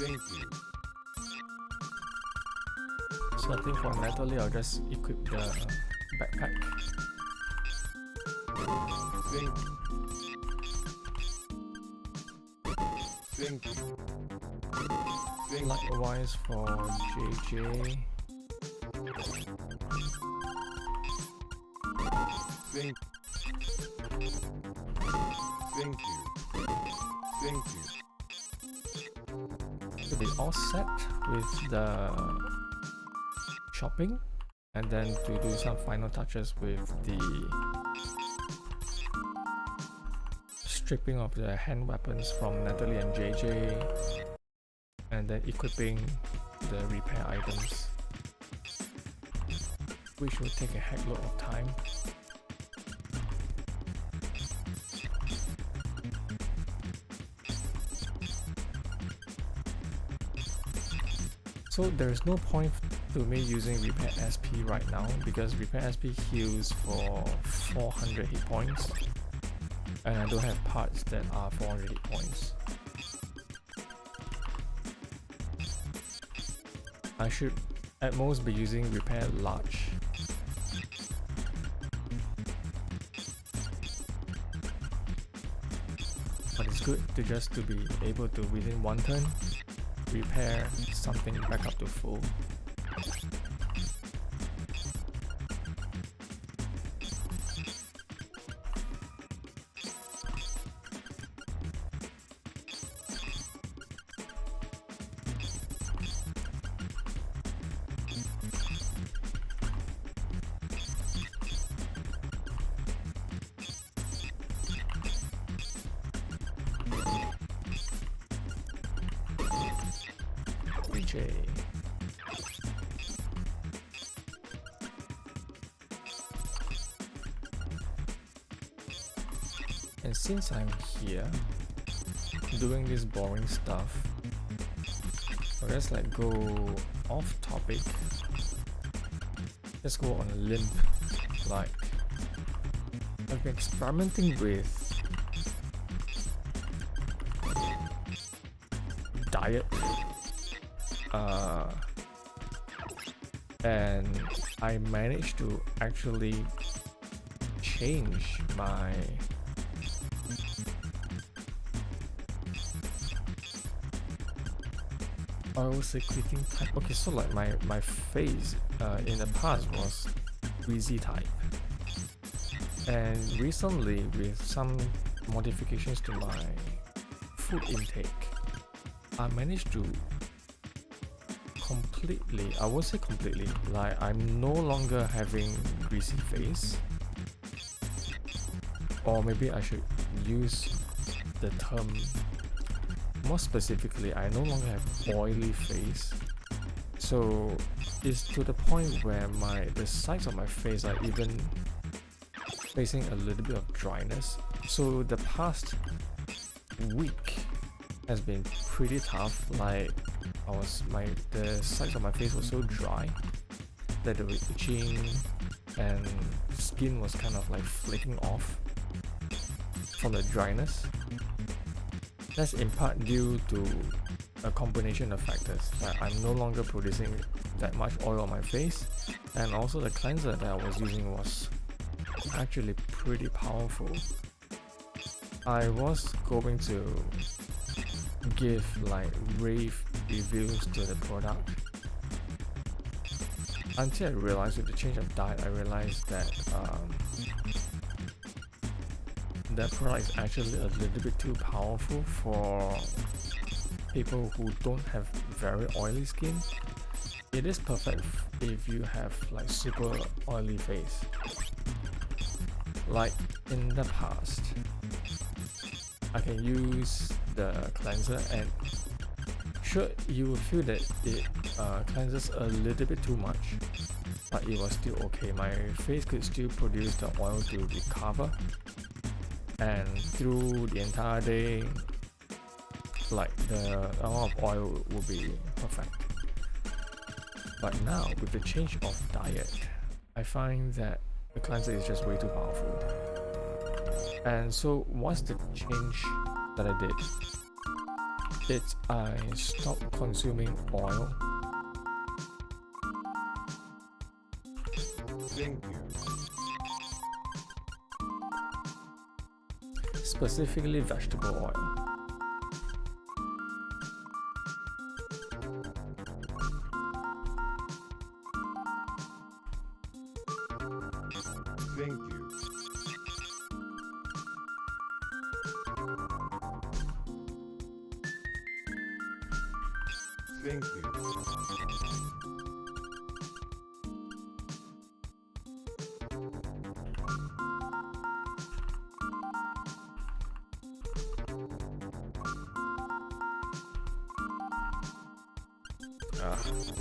Thank you. So I think for Natalie, I'll just equip the backpack. Thank you. Thank you. Thank you. Likewise for JJ. Thank you. Thank you. Thank you. So they all set with the shopping, and then to do some final touches with the stripping of the hand weapons from Natalie and JJ, and then equipping the repair items, which will take a heck load of time. So there's no point to me using Repair SP right now, because Repair SP heals for 400 hit points, and I don't have parts that are 400 hit points. I should at most be using Repair Large. But it's good to just to be able to, within one turn, repair something back up to full. And since I'm here doing this boring stuff, I'll just like go off topic. Let's go on a limb. Like, I've been experimenting with diet, and I managed to actually change my oil secreting type. Okay, so like my face in the past was greasy type, and recently with some modifications to my food intake, I managed to completely, I won't say completely, like I'm no longer having greasy face, or maybe I should use the term more specifically, I no longer have oily face. So it's to the point where the sides of my face are even facing a little bit of dryness. So the past week has been pretty tough. Like the sides of my face was so dry that they were itching, and skin was kind of like flaking off from the dryness. That's in part due to a combination of factors, that I'm no longer producing that much oil on my face, and also the cleanser that I was using was actually pretty powerful. I was going to give like rave reviews to the product until I realized with the change of diet, I realized that that product is actually a little bit too powerful for people who don't have very oily skin. It is perfect if you have like super oily face. Like in the past, I can use the cleanser, and sure, you will feel that it cleanses a little bit too much, but it was still okay. My face could still produce the oil to recover, and through the entire day, like the amount of oil will be perfect. But now with the change of diet, I find that the cleanser is just way too powerful. And so what's the change that I did? it's I stop consuming oil. Thank you. Specifically vegetable oil. Thank you. Thank you.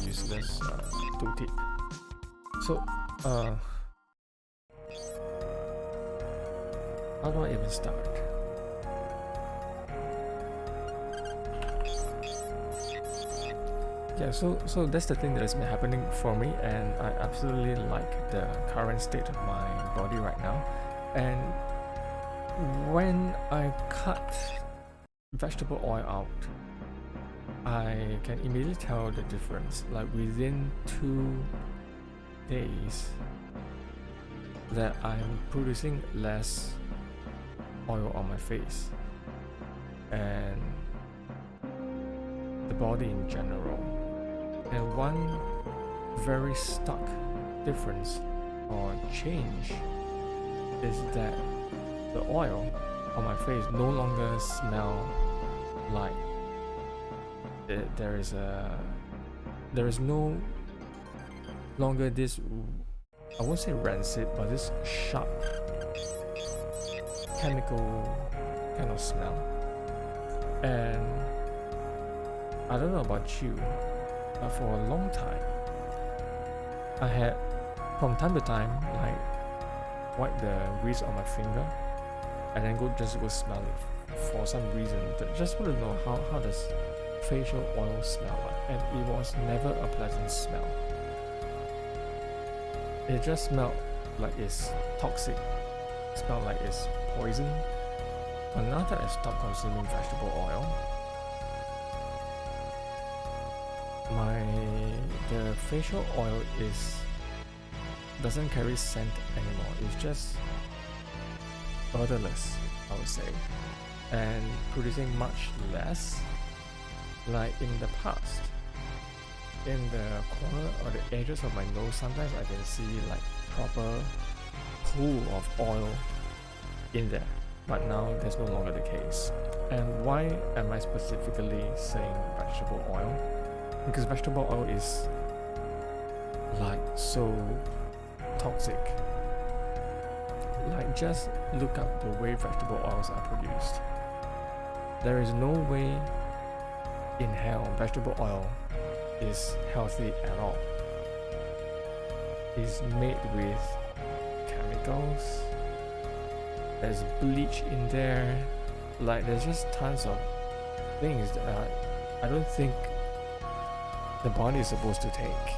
Useless tooltip. So, how do I even start? Yeah, so that's the thing that has been happening for me, and I absolutely like the current state of my body right now. And when I cut vegetable oil out, I can immediately tell the difference. Like within 2 days, that I'm producing less oil on my face and the body in general. And one very stark difference or change is that the oil on my face no longer smell like there is no longer this, I won't say rancid, but this sharp chemical kind of smell. And I don't know about you, but for a long time I had, from time to time, like wipe the grease on my finger and then go smell it for some reason. Just want to know how does facial oil smell like, and it was never a pleasant smell. It just smelled like it's toxic, it smelled like it's poison. But now that I stopped consuming vegetable oil, the facial oil doesn't carry scent anymore. It's just odorless, I would say, and producing much less. Like in the past, in the corner or the edges of my nose, sometimes I can see like proper pool of oil in there, but now that's no longer the case. And why am I specifically saying vegetable oil? Because vegetable oil is like so toxic. Like just look up the way vegetable oils are produced. There is no way in hell vegetable oil is healthy at all. It's made with chemicals, there's bleach in there, like there's just tons of things that I don't think the body is supposed to take.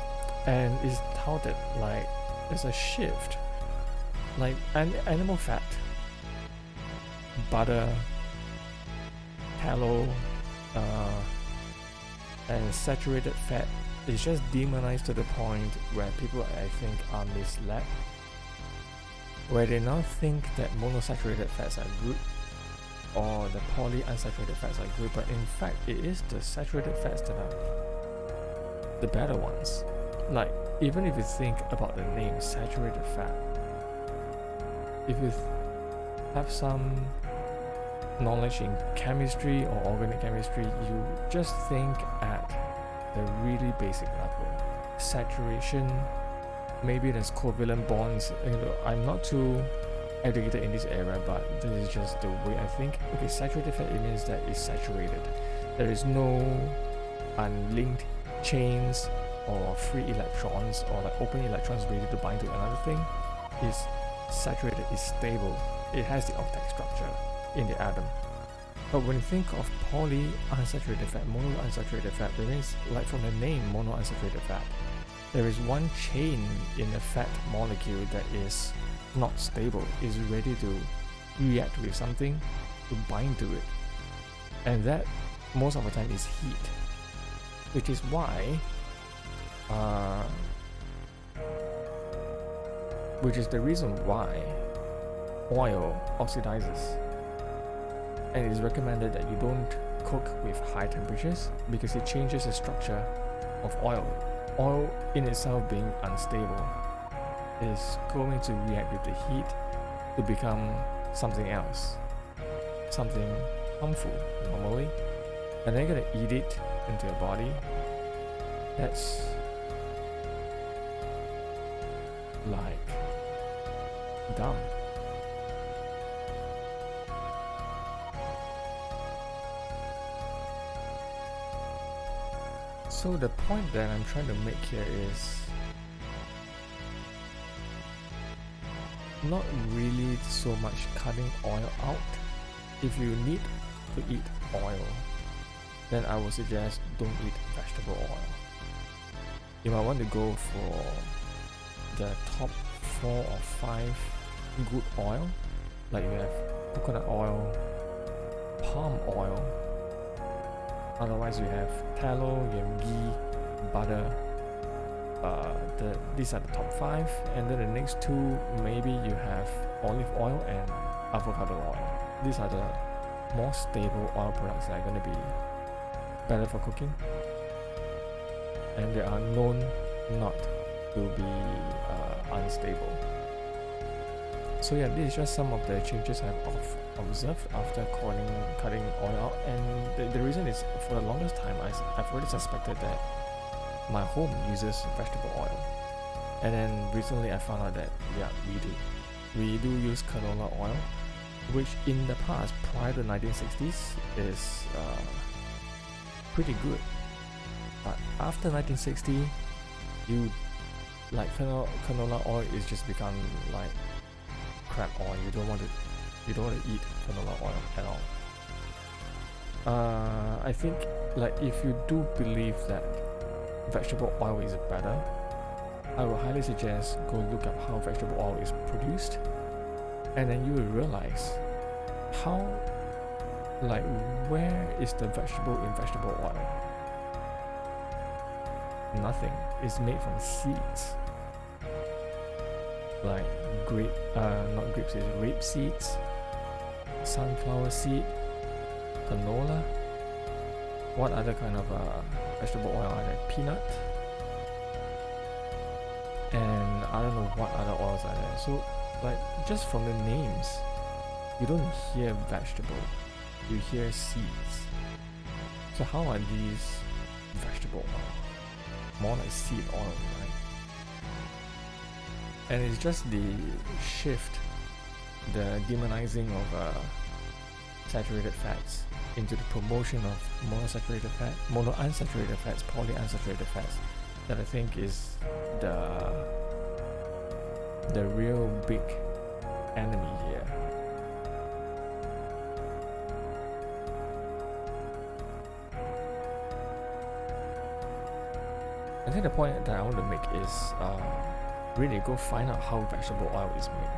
And it's touted like there's a shift, like animal fat, butter, tallow, and saturated fat is just demonized to the point where people, I think, are misled, where they now think that monosaturated fats are good or the polyunsaturated fats are good, but in fact it is the saturated fats that are the better ones. Like even if you think about the name saturated fat, if you have some knowledge in chemistry or organic chemistry, you just think at the really basic level. Saturation, maybe there's covalent bonds. I'm not too educated in this area, but this is just the way I think. Okay, saturated fat, it means that it's saturated. There is no unlinked chains or free electrons or like open electrons ready to bind to another thing. It's saturated, it's stable, it has the octet structure in the atom. But when you think of polyunsaturated fat, monounsaturated fat, it means, like from the name, monounsaturated fat, there is one chain in the fat molecule that is not stable, is ready to react with something to bind to it. And that most of the time is heat, which is why which is the reason why oil oxidizes, and it is recommended that you don't cook with high temperatures because it changes the structure of oil. Oil in itself being unstable is going to react with the heat to become something else, something harmful normally, and then you're gonna eat it into your body. That's like dumb. So the point that I'm trying to make here is not really so much cutting oil out. If you need to eat oil, then I would suggest don't eat vegetable oil. You might want to go for the top 4 or 5 good oil, like you have coconut oil, palm oil, otherwise you have tallow, you have ghee, butter. These are the top 5, and then the next 2 maybe you have olive oil and avocado oil. These are the more stable oil products that are going to be better for cooking, and they are known not to be unstable. So yeah, this is just some of the changes I've observed after cutting oil out, and the reason is for the longest time I've already suspected that my home uses vegetable oil, and then recently I found out that yeah, we do use canola oil, which in the past prior to the 1960s is pretty good, but after 1960 you like canola oil is just become like crap oil. You don't want to eat canola oil at all. I think like if you do believe that vegetable oil is better, I would highly suggest go look up how vegetable oil is produced, and then you will realize how, like, where is the vegetable in vegetable oil? Nothing. It's made from seeds, like rape seeds, sunflower seed, canola. What other kind of vegetable oil are there? Peanut, and I don't know what other oils are there. So like just from the names, you don't hear vegetable, you hear seeds. So how are these vegetable oil? More like seed oil, right? And it's just the shift, the demonizing of saturated fats into the promotion of monounsaturated fats, polyunsaturated fats, that I think is the real big enemy here. I think the point that I want to make is really go find out how vegetable oil is made.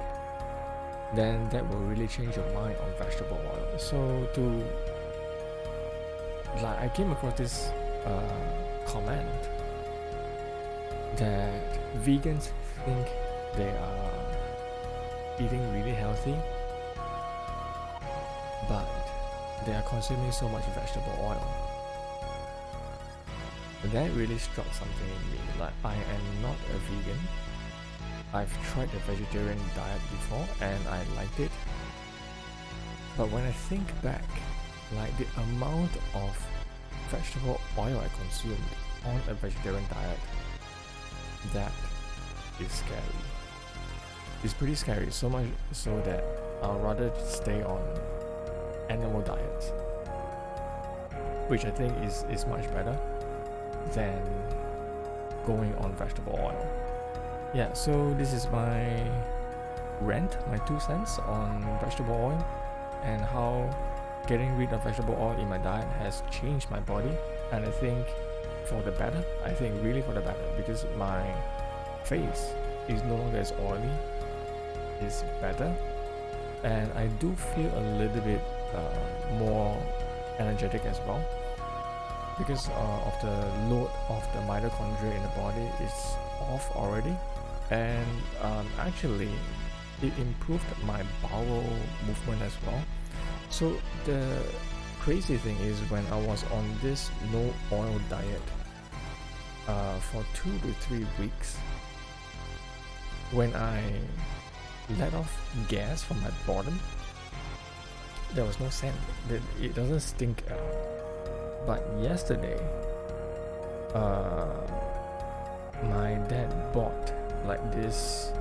Then that will really change your mind on vegetable oil. So I came across this comment that vegans think they are eating really healthy, but they are consuming so much vegetable oil. That really struck something in me. Like, I am not a vegan. I've tried the vegetarian diet before and I liked it. But when I think back, like the amount of vegetable oil I consumed on a vegetarian diet, that is scary. It's pretty scary, so much so that I'll rather stay on animal diets, which I think is much better than going on vegetable oil. Yeah, so this is my rant, my 2 cents on vegetable oil and how getting rid of vegetable oil in my diet has changed my body, and I think for the better. I think really for the better, because my face is no longer as oily, it's better, and I do feel a little bit more energetic as well. because of the load of the mitochondria in the body is off already, and actually it improved my bowel movement as well. So the crazy thing is when I was on this no oil diet for 2 to 3 weeks, when I let off gas from my bottom, there was no scent. It doesn't stink at all. But yesterday, my dad bought like this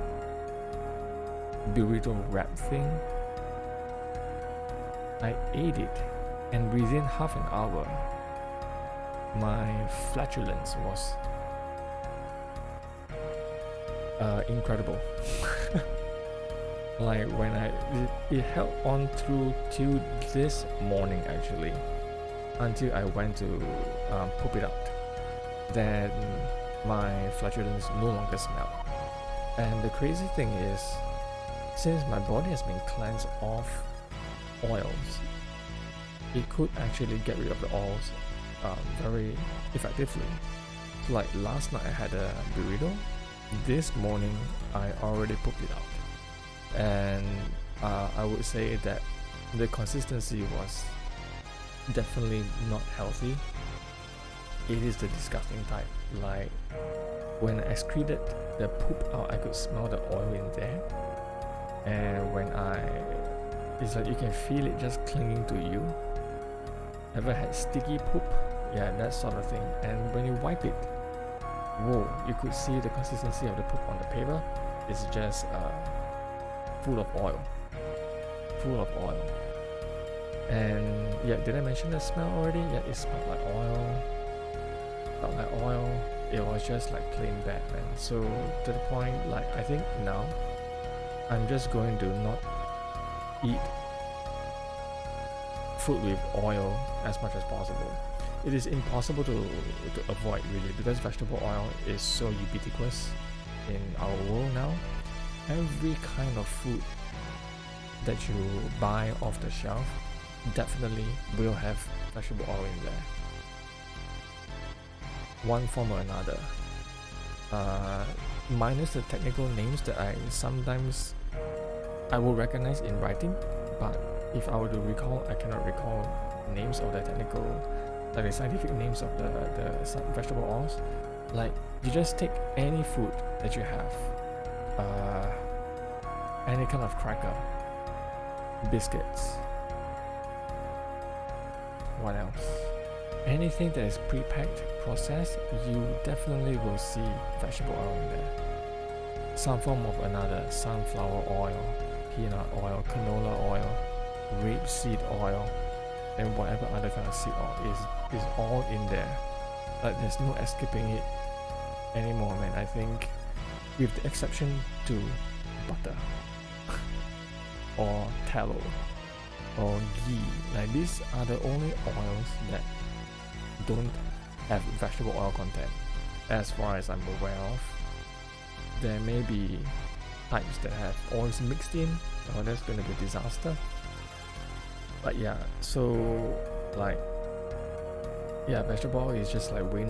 burrito wrap thing. I ate it, and within half an hour, my flatulence was incredible. Like when it held on through till this morning actually, until I went to poop it out. Then my flatulence no longer smelled. And the crazy thing is, since my body has been cleansed of oils, it could actually get rid of the oils very effectively. Like last night I had a burrito. This morning I already pooped it out, and I would say that the consistency was definitely not healthy. It is the disgusting type. Like when I excreted the poop out, I could smell the oil in there, and when it's like you can feel it just clinging to you. Ever had sticky poop? Yeah, that sort of thing. And when you wipe it, whoa, you could see the consistency of the poop on the paper. It's just full of oil. And yeah, did I mention the smell already? Yeah, it smelled like oil. Felt like oil. It was just like plain bad, man. So to the point, like I think now I'm just going to not eat food with oil as much as possible. It is impossible to avoid really, because vegetable oil is so ubiquitous in our world now. Every kind of food that you buy off the shelf definitely will have vegetable oil in there, one form or another. Minus the technical names that I will recognize in writing, but if I were to recall, I cannot recall names of the technical, like the scientific names of the vegetable oils. Like you just take any food that you have, any kind of cracker, biscuits, what else? Anything that is pre-packed, processed, you definitely will see vegetable oil in there. Some form of another, sunflower oil, peanut oil, canola oil, rapeseed oil, and whatever other kind of seed oil is all in there. Like there's no escaping it anymore, man. I think, with the exception to butter or tallow or ghee, like these are the only oils that don't have vegetable oil content, as far as I'm aware of. There may be types that have oils mixed in, or that's going to be a disaster. But yeah, so like, yeah, vegetable oil is just like way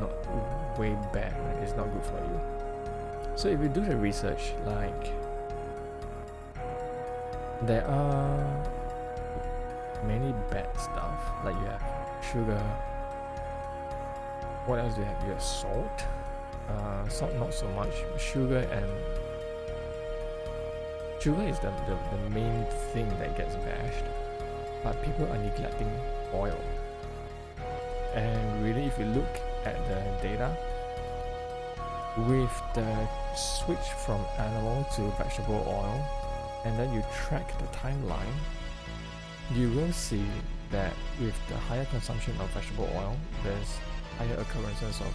bad, right? It's not good for you. So if you do the research, like there are many bad stuff. Like you have sugar. What else do you have? You have salt. Salt not so much. Sugar is the main thing that gets bashed. But people are neglecting oil. And really, if you look at the data, with the switch from animal to vegetable oil, and then you track the timeline, you will see that with the higher consumption of vegetable oil, there's higher occurrences of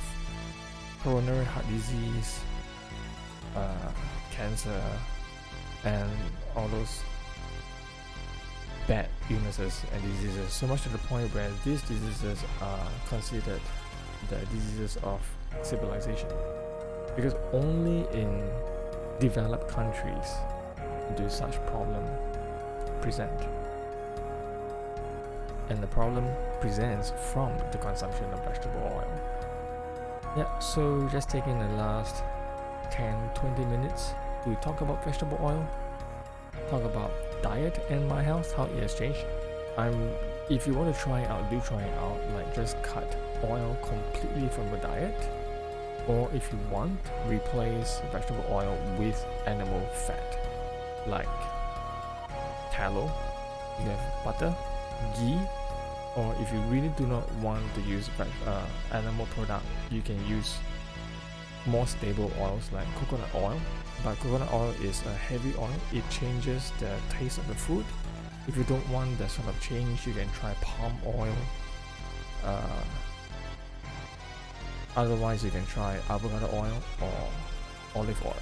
coronary heart disease, cancer, and all those bad illnesses and diseases, so much to the point where these diseases are considered the diseases of civilization, because only in developed countries do such problem present. and the problem presents from the consumption of vegetable oil. Yeah, so just taking the last 10-20 minutes to talk about vegetable oil, talk about diet and my health, how it has changed. If you want to try it out, do try it out. Like, just cut oil completely from your diet, or if you want, replace vegetable oil with animal fat, like tallow. You have butter, ghee, or if you really do not want to use animal product, you can use more stable oils like coconut oil. But coconut oil is a heavy oil, it changes the taste of the food. If you don't want that sort of change, you can try palm oil. Otherwise, you can try avocado oil or olive oil.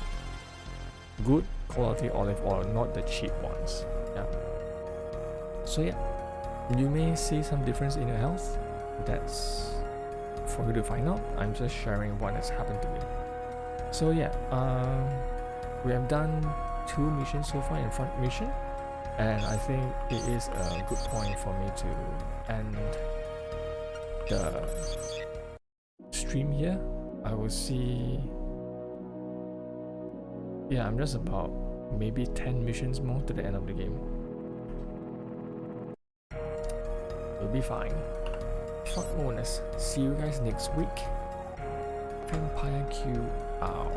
Good quality olive oil, not the cheap ones. Yeah. So yeah, you may see some difference in your health. That's for you to find out. I'm just sharing what has happened to me. So yeah, we have done 2 missions so far in Frontmission, and I think it is a good point for me to end the stream here. I will see. Yeah, I'm just about maybe 10 missions more to the end of the game. We'll be fine. Short bonus. See you guys next week. Vampyreq out.